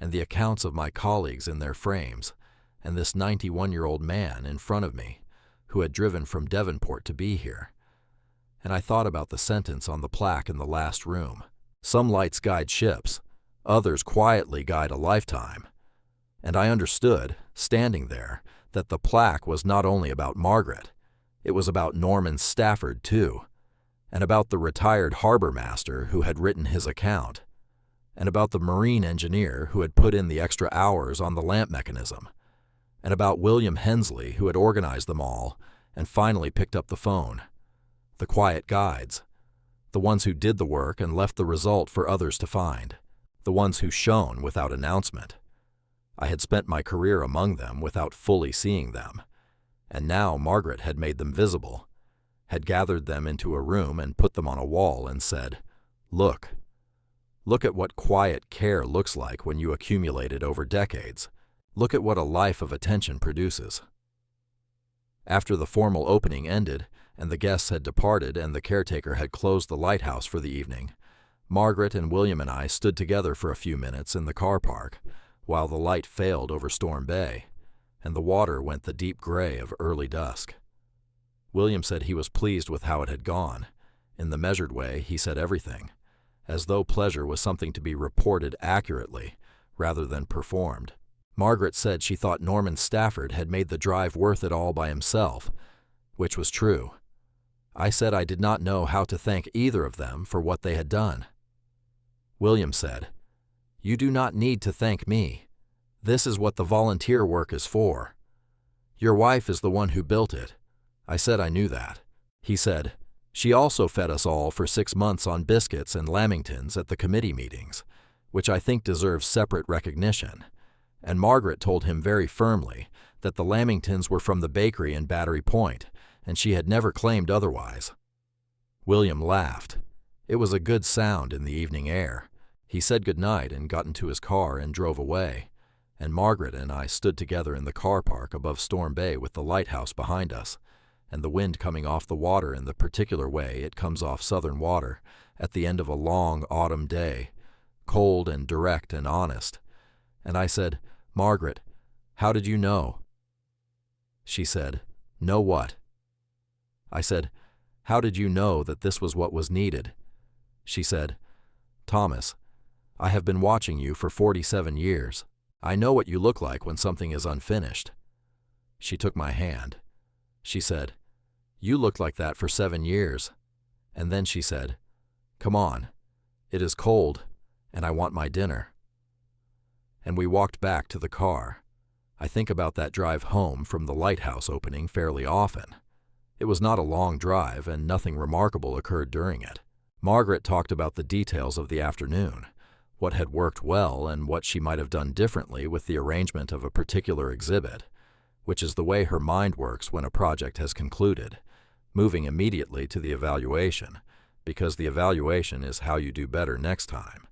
and the accounts of my colleagues in their frames, and this 91-year-old man in front of me, who had driven from Devonport to be here. And I thought about the sentence on the plaque in the last room. Some lights guide ships, others quietly guide a lifetime. And I understood, standing there, that the plaque was not only about Margaret, it was about Norman Stafford too, and about the retired harbor master who had written his account, and about the marine engineer who had put in the extra hours on the lamp mechanism, and about William Hensley who had organized them all and finally picked up the phone. The quiet guides, the ones who did the work and left the result for others to find, the ones who shone without announcement. I had spent my career among them without fully seeing them, and now Margaret had made them visible, had gathered them into a room and put them on a wall and said, "Look, Look at what quiet care looks like when you accumulate it over decades. Look at what a life of attention produces. After the formal opening ended, and the guests had departed and the caretaker had closed the lighthouse for the evening, Margaret and William and I stood together for a few minutes in the car park, while the light failed over Storm Bay, and the water went the deep gray of early dusk. William said he was pleased with how it had gone. In the measured way, he said everything, as though pleasure was something to be reported accurately rather than performed. Margaret said she thought Norman Stafford had made the drive worth it all by himself, which was true. I said I did not know how to thank either of them for what they had done. William said, "You do not need to thank me. This is what the volunteer work is for. Your wife is the one who built it." I said I knew that. He said, "She also fed us all for 6 months on biscuits and lamingtons at the committee meetings, which I think deserves separate recognition." And Margaret told him very firmly that the lamingtons were from the bakery in Battery Point, and she had never claimed otherwise. William laughed. It was a good sound in the evening air. He said good night and got into his car and drove away, and Margaret and I stood together in the car park above Storm Bay with the lighthouse behind us, and the wind coming off the water in the particular way it comes off southern water at the end of a long autumn day, cold and direct and honest. And I said, "Margaret, how did you know?" She said, "Know what?" I said, "How did you know that this was what was needed?" She said, "Thomas, I have been watching you for 47 years. I know what you look like when something is unfinished." She took my hand. She said, "You looked like that for 7 years." And then she said, "Come on. It is cold, and I want my dinner." And we walked back to the car. I think about that drive home from the lighthouse opening fairly often. It was not a long drive, and nothing remarkable occurred during it. Margaret talked about the details of the afternoon, what had worked well and what she might have done differently with the arrangement of a particular exhibit, which is the way her mind works when a project has concluded, moving immediately to the evaluation, because the evaluation is how you do better next time,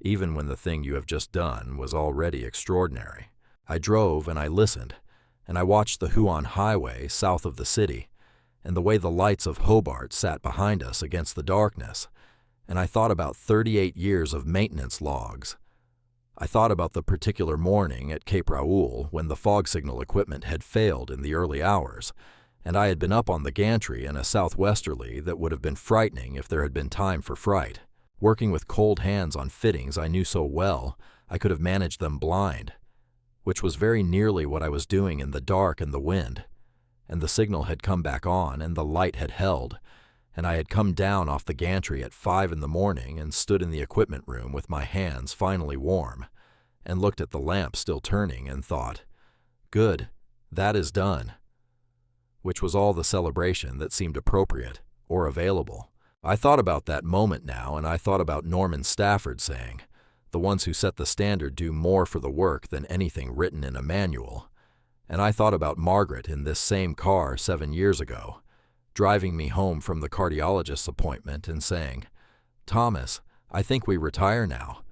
even when the thing you have just done was already extraordinary. I drove and I listened, and I watched the Huon Highway south of the city, and the way the lights of Hobart sat behind us against the darkness, and I thought about 38 years of maintenance logs. I thought about the particular morning at Cape Raoul when the fog signal equipment had failed in the early hours, and I had been up on the gantry in a southwesterly that would have been frightening if there had been time for fright. Working with cold hands on fittings I knew so well I could have managed them blind, which was very nearly what I was doing in the dark and the wind. And the signal had come back on, and the light had held, and I had come down off the gantry at 5 in the morning and stood in the equipment room with my hands finally warm, and looked at the lamp still turning and thought, "Good, that is done," which was all the celebration that seemed appropriate or available. I thought about that moment now, and I thought about Norman Stafford saying, "The ones who set the standard do more for the work than anything written in a manual." And I thought about Margaret in this same car 7 years ago, driving me home from the cardiologist's appointment and saying, "Thomas, I think we retire now,"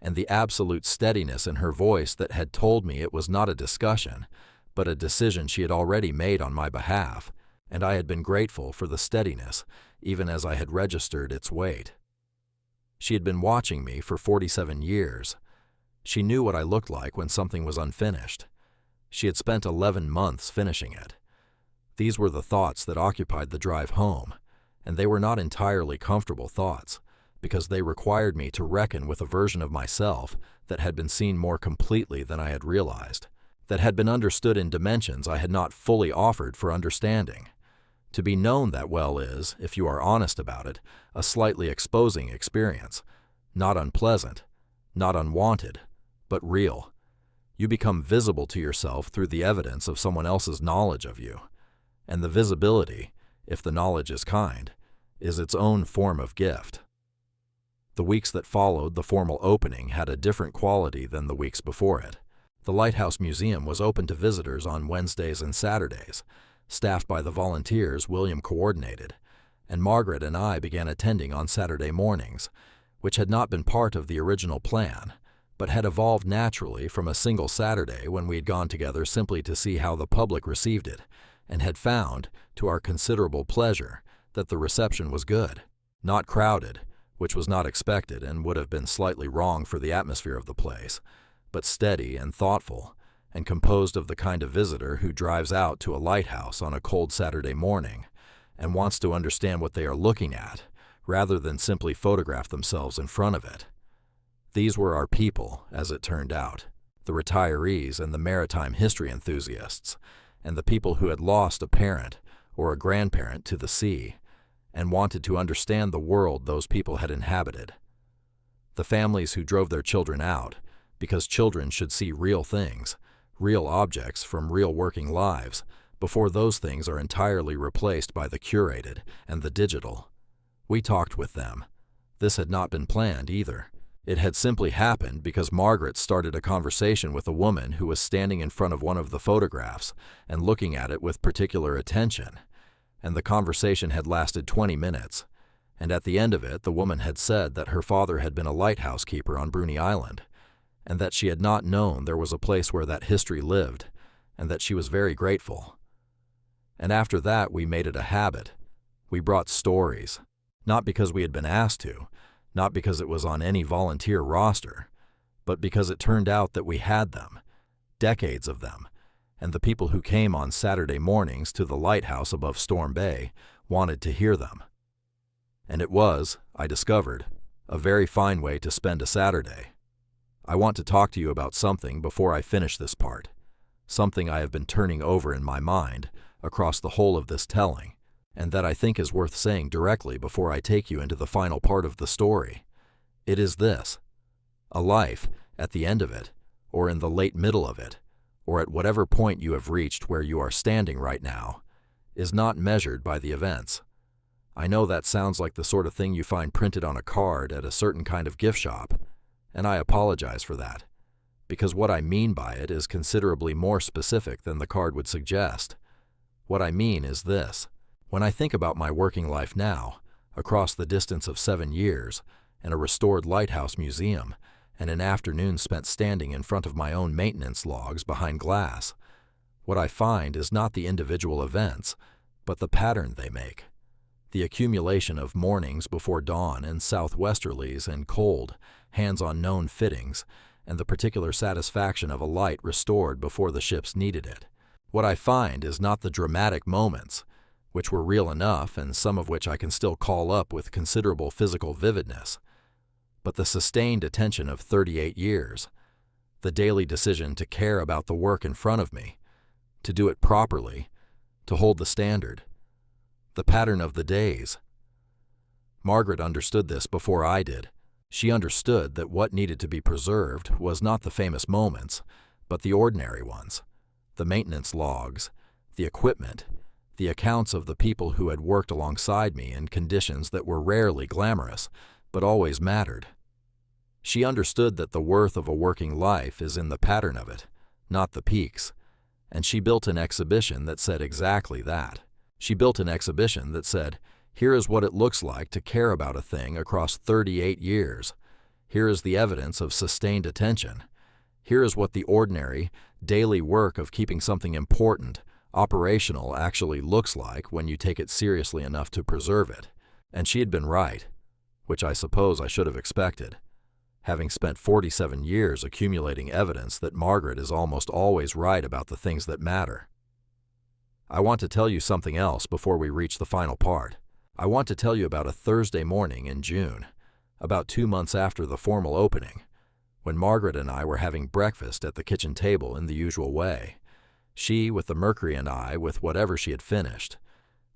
and the absolute steadiness in her voice that had told me it was not a discussion, but a decision she had already made on my behalf, and I had been grateful for the steadiness, even as I had registered its weight. She had been watching me for 47 years. She knew what I looked like when something was unfinished. She had spent 11 months finishing it. These were the thoughts that occupied the drive home, and they were not entirely comfortable thoughts, because they required me to reckon with a version of myself that had been seen more completely than I had realized, that had been understood in dimensions I had not fully offered for understanding. To be known that well is, if you are honest about it, a slightly exposing experience, not unpleasant, not unwanted, but real. You become visible to yourself through the evidence of someone else's knowledge of you, and the visibility, if the knowledge is kind, is its own form of gift. The weeks that followed the formal opening had a different quality than the weeks before it. The Lighthouse Museum was open to visitors on Wednesdays and Saturdays, staffed by the volunteers William coordinated, and Margaret and I began attending on Saturday mornings, which had not been part of the original plan, but had evolved naturally from a single Saturday when we had gone together simply to see how the public received it, and had found, to our considerable pleasure, that the reception was good. Not crowded, which was not expected and would have been slightly wrong for the atmosphere of the place, but steady and thoughtful, and composed of the kind of visitor who drives out to a lighthouse on a cold Saturday morning and wants to understand what they are looking at, rather than simply photograph themselves in front of it. These were our people, as it turned out, the retirees and the maritime history enthusiasts, and the people who had lost a parent or a grandparent to the sea, and wanted to understand the world those people had inhabited. The families who drove their children out, because children should see real things, real objects from real working lives, before those things are entirely replaced by the curated and the digital. We talked with them. This had not been planned either. It had simply happened because Margaret started a conversation with a woman who was standing in front of one of the photographs and looking at it with particular attention, and the conversation had lasted 20 minutes, and at the end of it the woman had said that her father had been a lighthouse keeper on Bruny Island, and that she had not known there was a place where that history lived, and that she was very grateful. And after that we made it a habit. We brought stories, not because we had been asked to, not because it was on any volunteer roster, but because it turned out that we had them, decades of them, and the people who came on Saturday mornings to the lighthouse above Storm Bay wanted to hear them. And it was, I discovered, a very fine way to spend a Saturday. I want to talk to you about something before I finish this part, something I have been turning over in my mind across the whole of this telling, and that I think is worth saying directly before I take you into the final part of the story. It is this: a life, at the end of it, or in the late middle of it, or at whatever point you have reached where you are standing right now, is not measured by the events. I know that sounds like the sort of thing you find printed on a card at a certain kind of gift shop, and I apologize for that, because what I mean by it is considerably more specific than the card would suggest. What I mean is this: when I think about my working life now, across the distance of 7 years, and a restored lighthouse museum, and an afternoon spent standing in front of my own maintenance logs behind glass, what I find is not the individual events, but the pattern they make. The accumulation of mornings before dawn and southwesterlies and cold, hands-on known fittings, and the particular satisfaction of a light restored before the ships needed it. What I find is not the dramatic moments, which were real enough and some of which I can still call up with considerable physical vividness, but the sustained attention of 38 years, the daily decision to care about the work in front of me, to do it properly, to hold the standard, the pattern of the days. Margaret understood this before I did. She understood that what needed to be preserved was not the famous moments, but the ordinary ones, the maintenance logs, the equipment, the accounts of the people who had worked alongside me in conditions that were rarely glamorous, but always mattered. She understood that the worth of a working life is in the pattern of it, not the peaks, and she built an exhibition that said exactly that. She built an exhibition that said, here is what it looks like to care about a thing across 38 years. Here is the evidence of sustained attention. Here is what the ordinary, daily work of keeping something important, operational actually looks like when you take it seriously enough to preserve it. And she had been right, which I suppose I should have expected, having spent 47 years accumulating evidence that Margaret is almost always right about the things that matter. I want to tell you something else before we reach the final part. I want to tell you about a Thursday morning in June, about 2 months after the formal opening, when Margaret and I were having breakfast at the kitchen table in the usual way, she with the Mercury and I with whatever she had finished,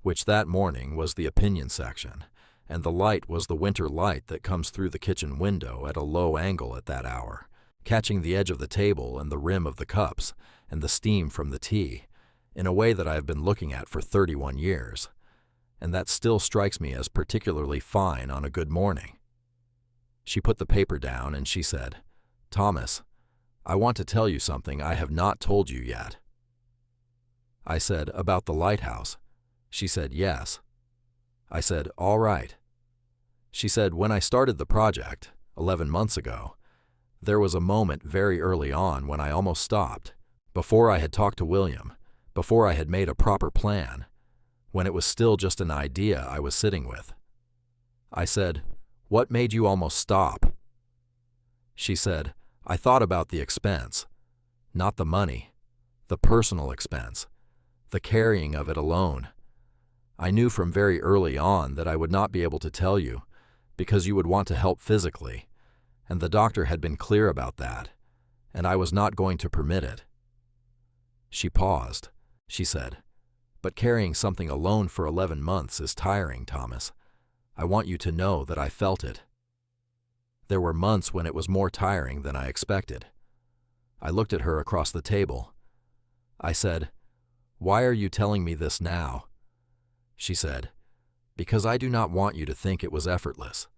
which that morning was the opinion section, and the light was the winter light that comes through the kitchen window at a low angle at that hour, catching the edge of the table and the rim of the cups and the steam from the tea, in a way that I have been looking at for 31 years, and that still strikes me as particularly fine on a good morning. She put the paper down and she said, "Thomas, I want to tell you something I have not told you yet." I said, "About the lighthouse?" She said, "Yes." I said, "All right." She said, when I started the project, 11 months ago, there was a moment very early on when I almost stopped, before I had talked to William, before I had made a proper plan, when it was still just an idea I was sitting with. I said, what made you almost stop? She said, I thought about the expense, not the money, the personal expense, the carrying of it alone. I knew from very early on that I would not be able to tell you because you would want to help physically, and the doctor had been clear about that, and I was not going to permit it. She paused. She said, but carrying something alone for 11 months is tiring, Thomas. I want you to know that I felt it. There were months when it was more tiring than I expected. I looked at her across the table. I said, why are you telling me this now? She said, because I do not want you to think it was effortless.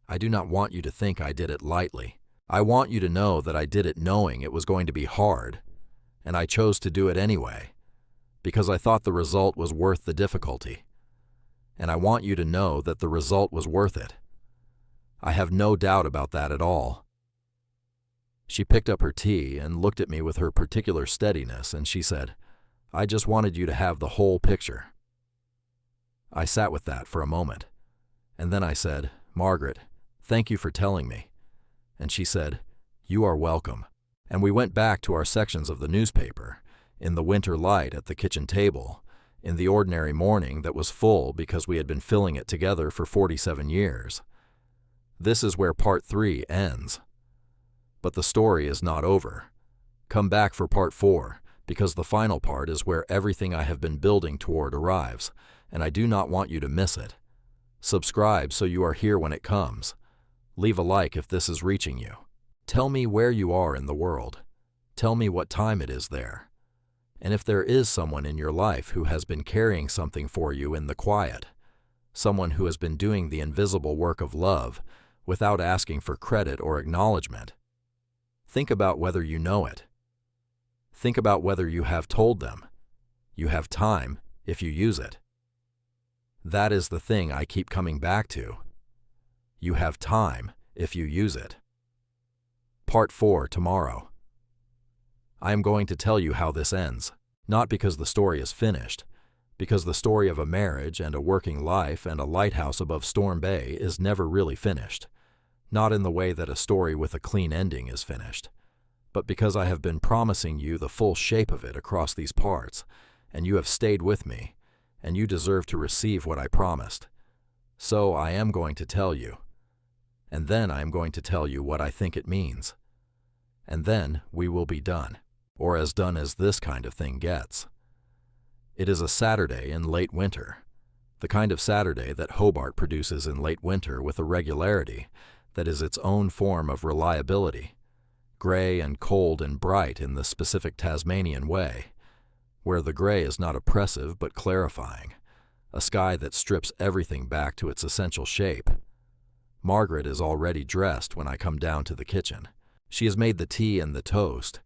I do not want you to think I did it lightly. I want you to know that I did it knowing it was going to be hard, and I chose to do it anyway, because I thought the result was worth the difficulty. And I want you to know that the result was worth it. I have no doubt about that at all. She picked up her tea and looked at me with her particular steadiness, and she said, I just wanted you to have the whole picture. I sat with that for a moment, and then I said, Margaret, thank you for telling me. And she said, you are welcome. And we went back to our sections of the newspaper, in the winter light at the kitchen table, in the ordinary morning that was full because we had been filling it together for 47 years. This is where part 3 ends. But the story is not over. Come back for part 4, because the final part is where everything I have been building toward arrives, and I do not want you to miss it. Subscribe so you are here when it comes. Leave a like if this is reaching you. Tell me where you are in the world. Tell me what time it is there. And if there is someone in your life who has been carrying something for you in the quiet, someone who has been doing the invisible work of love without asking for credit or acknowledgement, think about whether you know it. Think about whether you have told them. You have time if you use it. That is the thing I keep coming back to. You have time if you use it. Part 4 tomorrow. I am going to tell you how this ends, not because the story is finished, because the story of a marriage and a working life and a lighthouse above Storm Bay is never really finished, not in the way that a story with a clean ending is finished, but because I have been promising you the full shape of it across these parts, and you have stayed with me, and you deserve to receive what I promised. So I am going to tell you. And then I am going to tell you what I think it means. And then we will be done, or as done as this kind of thing gets. It is a Saturday in late winter, the kind of Saturday that Hobart produces in late winter with a regularity that is its own form of reliability, gray and cold and bright in the specific Tasmanian way, where the gray is not oppressive but clarifying, a sky that strips everything back to its essential shape. Margaret is already dressed when I come down to the kitchen. She has made the tea and the toast,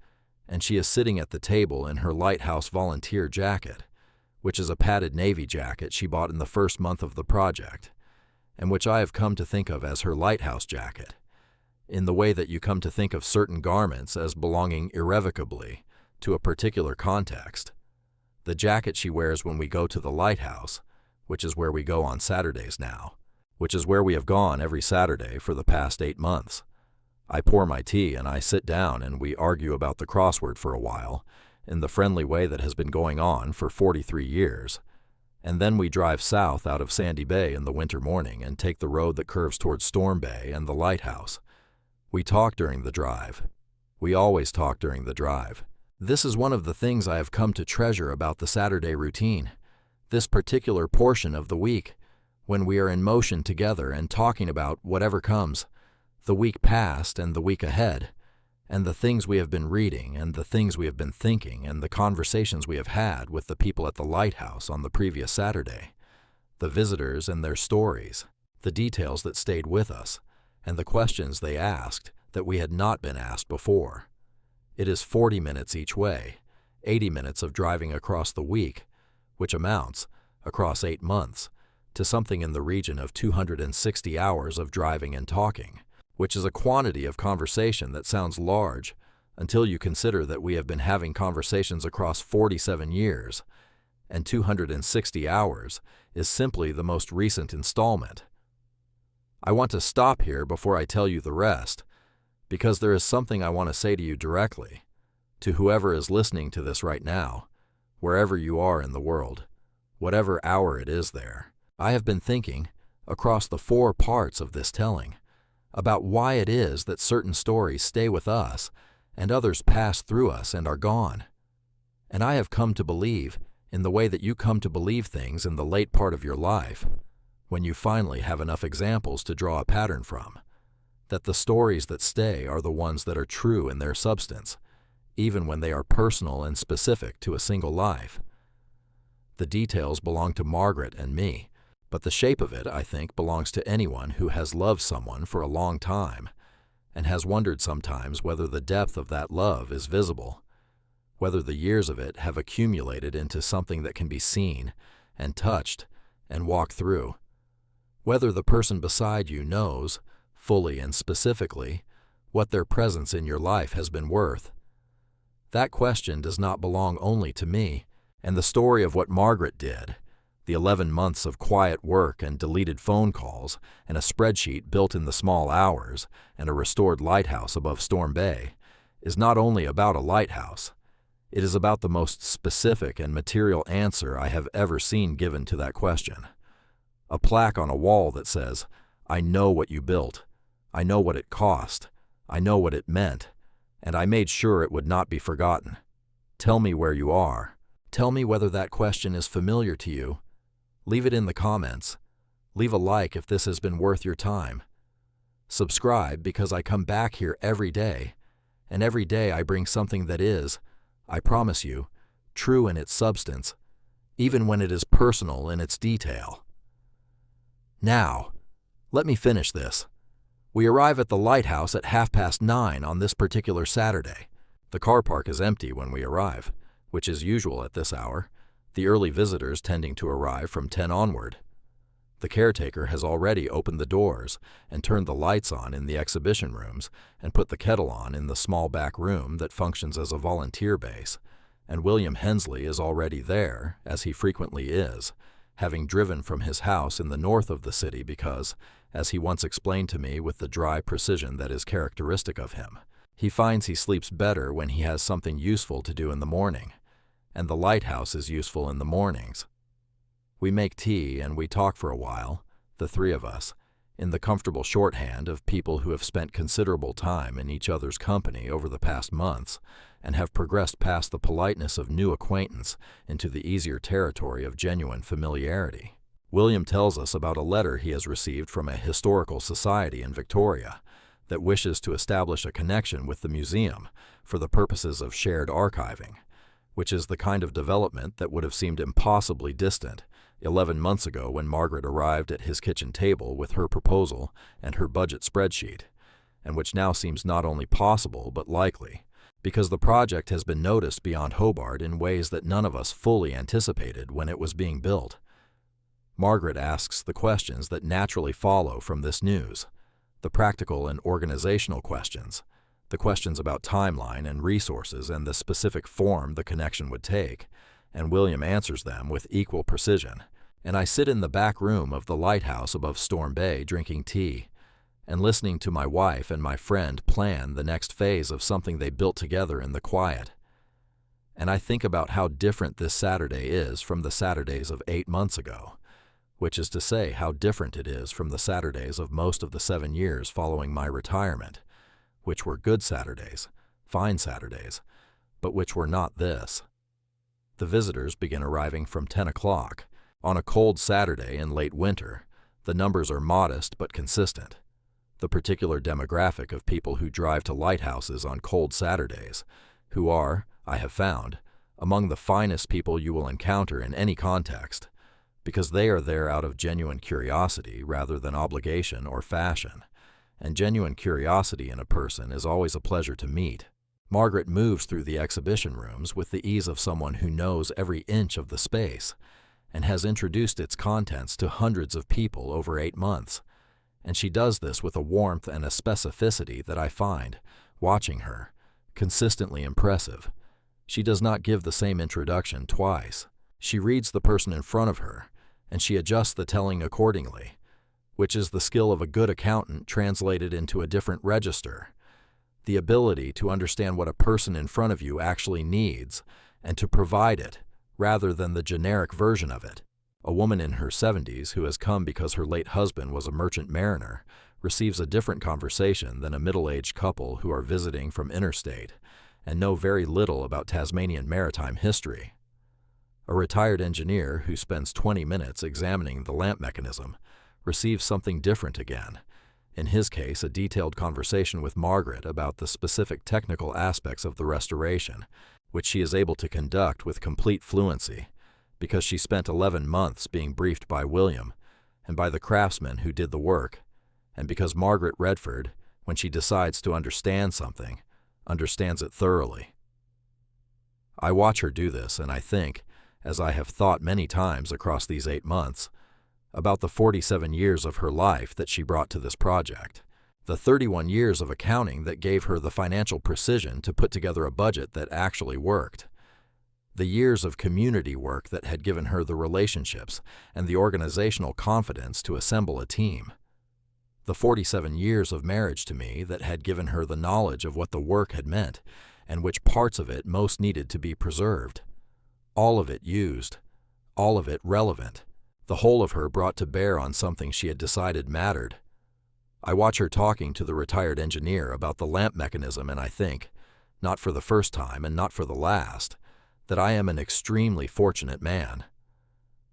and she is sitting at the table in her Lighthouse volunteer jacket, which is a padded navy jacket she bought in the first month of the project, and which I have come to think of as her lighthouse jacket, in the way that you come to think of certain garments as belonging irrevocably to a particular context. The jacket she wears when we go to the lighthouse, which is where we go on Saturdays now, which is where we have gone every Saturday for the past 8 months. I pour my tea and I sit down and we argue about the crossword for a while, in the friendly way that has been going on for 43 years. And then we drive south out of Sandy Bay in the winter morning and take the road that curves towards Storm Bay and the lighthouse. We talk during the drive. We always talk during the drive. This is one of the things I have come to treasure about the Saturday routine, this particular portion of the week, when we are in motion together and talking about whatever comes, the week past and the week ahead, and the things we have been reading and the things we have been thinking and the conversations we have had with the people at the lighthouse on the previous Saturday, the visitors and their stories, the details that stayed with us, and the questions they asked that we had not been asked before. It is 40 minutes each way, 80 minutes of driving across the week, which amounts, across 8 months, to something in the region of 260 hours of driving and talking, which is a quantity of conversation that sounds large until you consider that we have been having conversations across 47 years, and 260 hours is simply the most recent installment. I want to stop here before I tell you the rest, because there is something I want to say to you directly, to whoever is listening to this right now, wherever you are in the world, whatever hour it is there. I have been thinking, across the 4 parts of this telling, about why it is that certain stories stay with us and others pass through us and are gone. And I have come to believe, in the way that you come to believe things in the late part of your life, when you finally have enough examples to draw a pattern from, that the stories that stay are the ones that are true in their substance, even when they are personal and specific to a single life. The details belong to Margaret and me, but the shape of it, I think, belongs to anyone who has loved someone for a long time and has wondered sometimes whether the depth of that love is visible, whether the years of it have accumulated into something that can be seen and touched and walked through, whether the person beside you knows, fully and specifically, what their presence in your life has been worth. That question does not belong only to me, and the story of what Margaret did, the 11 months of quiet work and deleted phone calls, and a spreadsheet built in the small hours, and a restored lighthouse above Storm Bay, is not only about a lighthouse. It is about the most specific and material answer I have ever seen given to that question. A plaque on a wall that says, "I know what you built. I know what it cost. I know what it meant. And I made sure it would not be forgotten. Tell me where you are. Tell me whether that question is familiar to you. Leave it in the comments. Leave a like if this has been worth your time. Subscribe because I come back here every day, and every day I bring something that is, I promise you, true in its substance, even when it is personal in its detail. Now, let me finish this. We arrive at the lighthouse at 9:30 on this particular Saturday. The car park is empty when we arrive, which is usual at this hour, the early visitors tending to arrive from 10 onward. The caretaker has already opened the doors and turned the lights on in the exhibition rooms and put the kettle on in the small back room that functions as a volunteer base, and William Hensley is already there, as he frequently is, having driven from his house in the north of the city because, as he once explained to me with the dry precision that is characteristic of him, he finds he sleeps better when he has something useful to do in the morning, and the lighthouse is useful in the mornings. We make tea and we talk for a while, the 3 of us, in the comfortable shorthand of people who have spent considerable time in each other's company over the past months and have progressed past the politeness of new acquaintance into the easier territory of genuine familiarity. William tells us about a letter he has received from a historical society in Victoria that wishes to establish a connection with the museum for the purposes of shared archiving, which is the kind of development that would have seemed impossibly distant 11 months ago when Margaret arrived at his kitchen table with her proposal and her budget spreadsheet, and which now seems not only possible but likely, because the project has been noticed beyond Hobart in ways that none of us fully anticipated when it was being built. Margaret asks the questions that naturally follow from this news, the practical and organizational questions, the questions about timeline and resources and the specific form the connection would take, and William answers them with equal precision, and I sit in the back room of the lighthouse above Storm Bay drinking tea and listening to my wife and my friend plan the next phase of something they built together in the quiet. And I think about how different this Saturday is from the Saturdays of 8 months ago, which is to say how different it is from the Saturdays of most of the 7 years following my retirement, which were good Saturdays, fine Saturdays, but which were not this. The visitors begin arriving from 10 o'clock. On a cold Saturday in late winter, the numbers are modest but consistent. The particular demographic of people who drive to lighthouses on cold Saturdays, who are, I have found, among the finest people you will encounter in any context, because they are there out of genuine curiosity rather than obligation or fashion, and genuine curiosity in a person is always a pleasure to meet. Margaret moves through the exhibition rooms with the ease of someone who knows every inch of the space, and has introduced its contents to hundreds of people over 8 months. And she does this with a warmth and a specificity that I find, watching her, consistently impressive. She does not give the same introduction twice. She reads the person in front of her, and she adjusts the telling accordingly, which is the skill of a good accountant translated into a different register. The ability to understand what a person in front of you actually needs and to provide it, rather than the generic version of it. A woman in her 70s who has come because her late husband was a merchant mariner receives a different conversation than a middle-aged couple who are visiting from interstate and know very little about Tasmanian maritime history. A retired engineer who spends 20 minutes examining the lamp mechanism receives something different again. In his case, a detailed conversation with Margaret about the specific technical aspects of the restoration, which she is able to conduct with complete fluency, because she spent 11 months being briefed by William and by the craftsman who did the work, and because Margaret Redford, when she decides to understand something, understands it thoroughly. I watch her do this, and I think, as I have thought many times across these 8 months, about the 47 years of her life that she brought to this project, the 31 years of accounting that gave her the financial precision to put together a budget that actually worked, the years of community work that had given her the relationships and the organizational confidence to assemble a team, the 47 years of marriage to me that had given her the knowledge of what the work had meant and which parts of it most needed to be preserved. All of it used, all of it relevant, the whole of her brought to bear on something she had decided mattered. I watch her talking to the retired engineer about the lamp mechanism, and I think, not for the first time and not for the last, that I am an extremely fortunate man.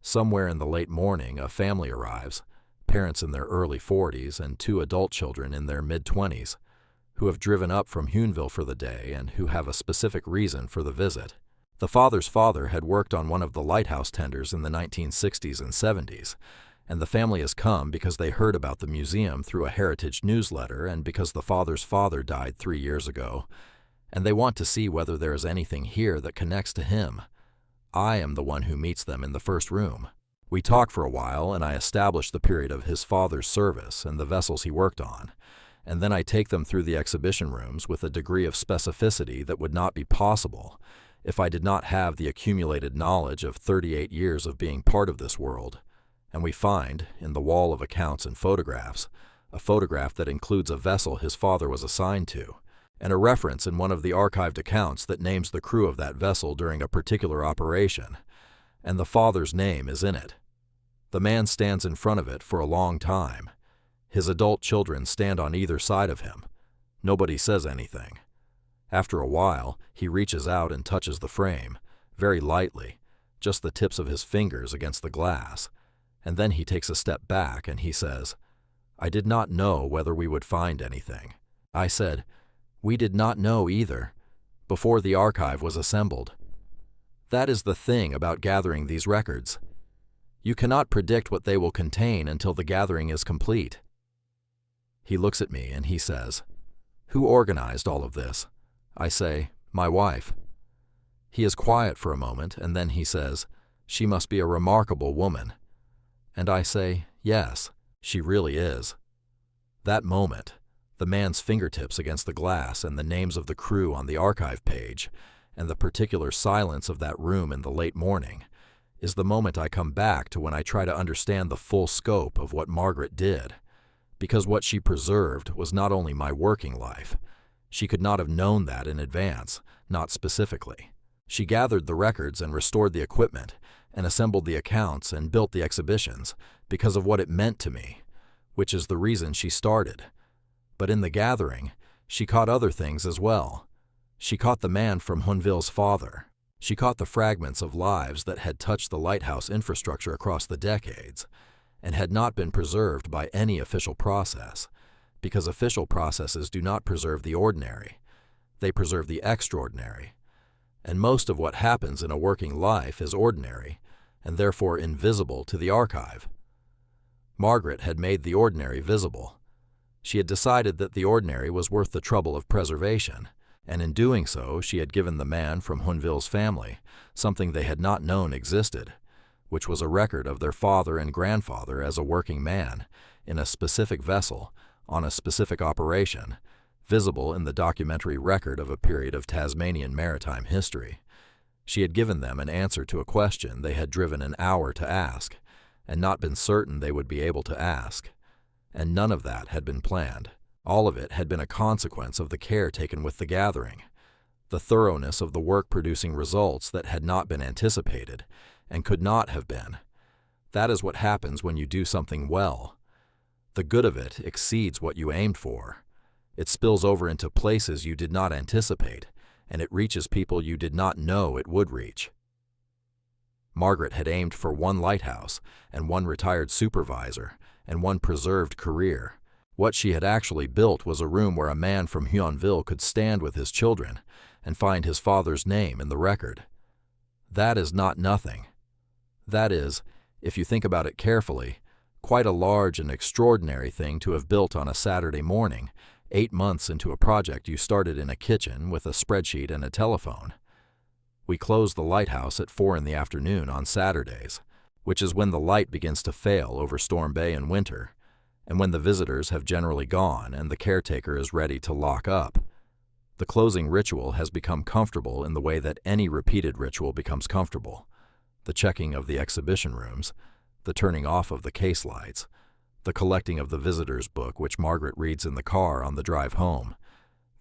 Somewhere in the late morning, a family arrives, parents in their early 40s and 2 adult children in their mid-20s, who have driven up from Huneville for the day and who have a specific reason for the visit. The father's father had worked on one of the lighthouse tenders in the 1960s and 70s, and the family has come because they heard about the museum through a heritage newsletter and because the father's father died 3 years ago, and they want to see whether there is anything here that connects to him. I am the one who meets them in the first room. We talk for a while, and I establish the period of his father's service and the vessels he worked on, and then I take them through the exhibition rooms with a degree of specificity that would not be possible if I did not have the accumulated knowledge of 38 years of being part of this world. And we find, in the wall of accounts and photographs, a photograph that includes a vessel his father was assigned to, and a reference in one of the archived accounts that names the crew of that vessel during a particular operation, and the father's name is in it. The man stands in front of it for a long time. His adult children stand on either side of him. Nobody says anything. After a while, he reaches out and touches the frame, very lightly, just the tips of his fingers against the glass, and then he takes a step back and he says, "I did not know whether we would find anything." I said, "We did not know either, before the archive was assembled." That is the thing about gathering these records. You cannot predict what they will contain until the gathering is complete. He looks at me and he says, "Who organized all of this?" I say, "My wife." He is quiet for a moment, and then he says, "She must be a remarkable woman." And I say, "Yes, she really is." That moment, the man's fingertips against the glass and the names of the crew on the archive page, and the particular silence of that room in the late morning, is the moment I come back to when I try to understand the full scope of what Margaret did, because what she preserved was not only my working life. She could not have known that in advance, not specifically. She gathered the records and restored the equipment and assembled the accounts and built the exhibitions because of what it meant to me, which is the reason she started. But in the gathering, she caught other things as well. She caught the man from Huneville's father. She caught the fragments of lives that had touched the lighthouse infrastructure across the decades and had not been preserved by any official process, because official processes do not preserve the ordinary. They preserve the extraordinary. And most of what happens in a working life is ordinary and therefore invisible to the archive. Margaret had made the ordinary visible. She had decided that the ordinary was worth the trouble of preservation, and in doing so she had given the man from Huneville's family something they had not known existed, which was a record of their father and grandfather as a working man, in a specific vessel, on a specific operation, visible in the documentary record of a period of Tasmanian maritime history. She had given them an answer to a question they had driven an hour to ask, and not been certain they would be able to ask. And none of that had been planned. All of it had been a consequence of the care taken with the gathering, the thoroughness of the work producing results that had not been anticipated, and could not have been. That is what happens when you do something well. The good of it exceeds what you aimed for. It spills over into places you did not anticipate, and it reaches people you did not know it would reach. Margaret had aimed for one lighthouse, and one retired supervisor, and one preserved career. What she had actually built was a room where a man from Huonville could stand with his children and find his father's name in the record. That is not nothing. That is, if you think about it carefully, quite a large and extraordinary thing to have built on a Saturday morning, 8 months into a project you started in a kitchen with a spreadsheet and a telephone. We close the lighthouse at 4 p.m. on Saturdays, which is when the light begins to fail over Storm Bay in winter, and when the visitors have generally gone and the caretaker is ready to lock up. The closing ritual has become comfortable in the way that any repeated ritual becomes comfortable. The checking of the exhibition rooms, the turning off of the case lights, the collecting of the visitor's book which Margaret reads in the car on the drive home,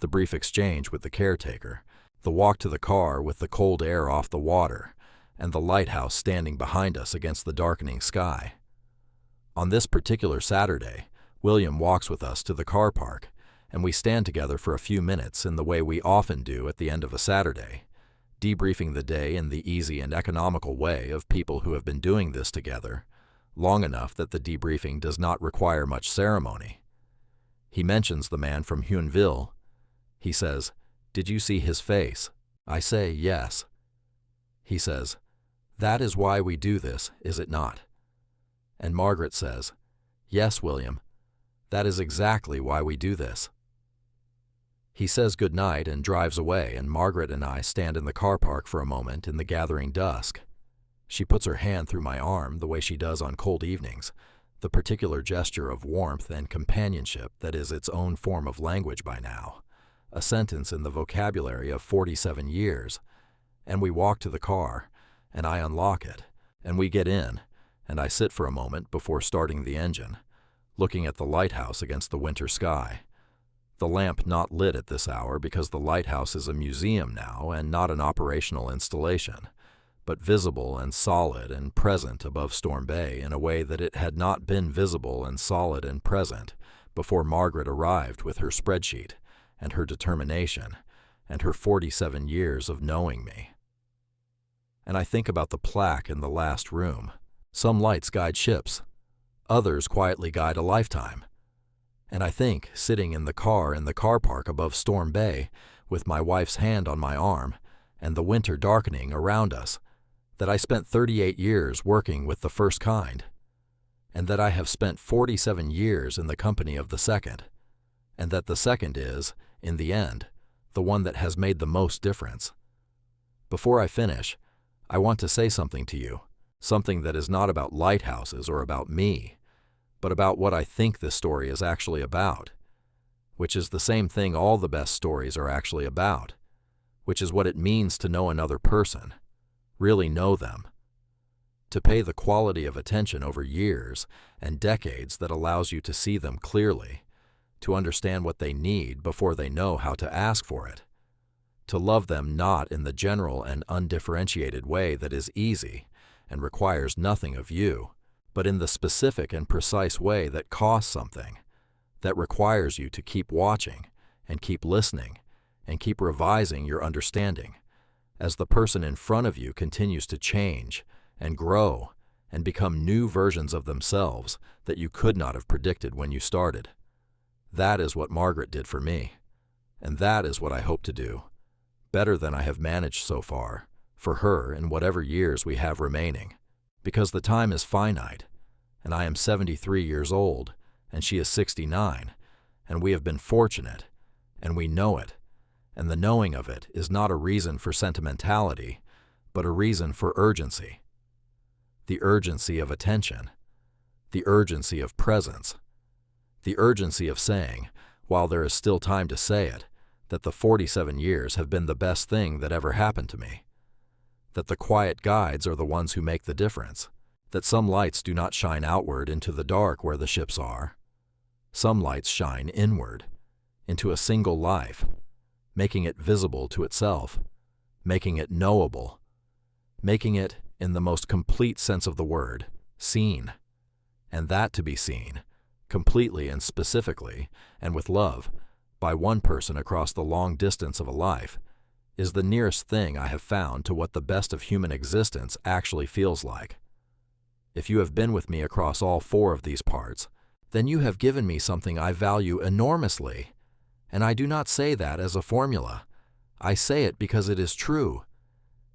the brief exchange with the caretaker, the walk to the car with the cold air off the water, and the lighthouse standing behind us against the darkening sky. On this particular Saturday, William walks with us to the car park, and we stand together for a few minutes in the way we often do at the end of a Saturday, debriefing the day in the easy and economical way of people who have been doing this together, long enough that the debriefing does not require much ceremony. He mentions the man from Huonville. He says, "Did you see his face?" I say, "Yes." He says, "That is why we do this, is it not?" And Margaret says, "Yes, William, that is exactly why we do this." He says good night and drives away, and Margaret and I stand in the car park for a moment in the gathering dusk. She puts her hand through my arm the way she does on cold evenings, the particular gesture of warmth and companionship that is its own form of language by now, a sentence in the vocabulary of 47 years, and we walk to the car, and I unlock it, and we get in, and I sit for a moment before starting the engine, looking at the lighthouse against the winter sky. The lamp not lit at this hour because the lighthouse is a museum now and not an operational installation, but visible and solid and present above Storm Bay in a way that it had not been visible and solid and present before Margaret arrived with her spreadsheet and her determination and her 47 years of knowing me. And I think about the plaque in the last room. Some lights guide ships, others quietly guide a lifetime. And I think, sitting in the car park above Storm Bay, with my wife's hand on my arm, and the winter darkening around us, that I spent 38 years working with the first kind, and that I have spent 47 years in the company of the second, and that the second is, in the end, the one that has made the most difference. Before I finish, I want to say something to you, something that is not about lighthouses or about me, but about what I think this story is actually about, which is the same thing all the best stories are actually about, which is what it means to know another person, really know them, to pay the quality of attention over years and decades that allows you to see them clearly, to understand what they need before they know how to ask for it, to love them not in the general and undifferentiated way that is easy and requires nothing of you, but in the specific and precise way that costs something, that requires you to keep watching and keep listening and keep revising your understanding as the person in front of you continues to change and grow and become new versions of themselves that you could not have predicted when you started. That is what Margaret did for me, and that is what I hope to do, better than I have managed so far, for her in whatever years we have remaining, because the time is finite, and I am 73 years old, and she is 69, and we have been fortunate, and we know it, and the knowing of it is not a reason for sentimentality, but a reason for urgency. the urgency of attention, the urgency of presence, the urgency of saying, while there is still time to say it, that the 47 years have been the best thing that ever happened to me, that the quiet guides are the ones who make the difference, that some lights do not shine outward into the dark where the ships are. Some lights shine inward, into a single life, making it visible to itself, making it knowable, making it, in the most complete sense of the word, seen. And that to be seen, completely and specifically, and with love, by one person across the long distance of a life, is the nearest thing I have found to what the best of human existence actually feels like. If you have been with me across all 4 of these parts, then you have given me something I value enormously. And I do not say that as a formula. I say it because it is true.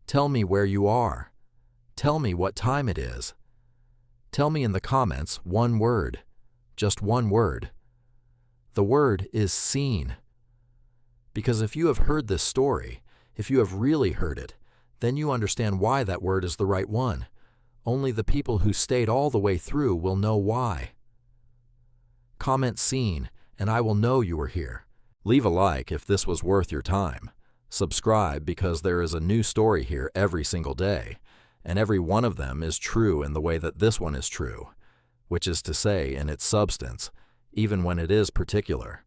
Tell me where you are. Tell me what time it is. Tell me in the comments one word. Just one word. The word is seen. Because if you have heard this story, if you have really heard it, then you understand why that word is the right one. Only the people who stayed all the way through will know why. Comment seen, and I will know you were here. Leave a like if this was worth your time. Subscribe because there is a new story here every single day, and every one of them is true in the way that this one is true, which is to say in its substance, even when it is particular.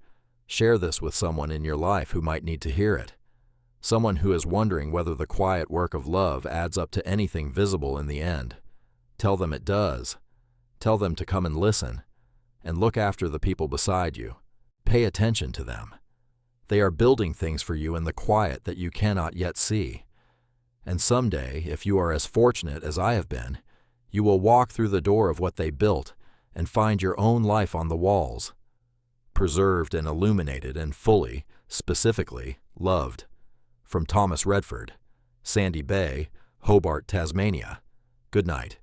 Share this with someone in your life who might need to hear it. Someone who is wondering whether the quiet work of love adds up to anything visible in the end. Tell them it does. Tell them to come and listen, and look after the people beside you. Pay attention to them. They are building things for you in the quiet that you cannot yet see. And someday, if you are as fortunate as I have been, you will walk through the door of what they built and find your own life on the walls, preserved and illuminated and fully, specifically, loved. From Thomas Redford, Sandy Bay, Hobart, Tasmania. Good night.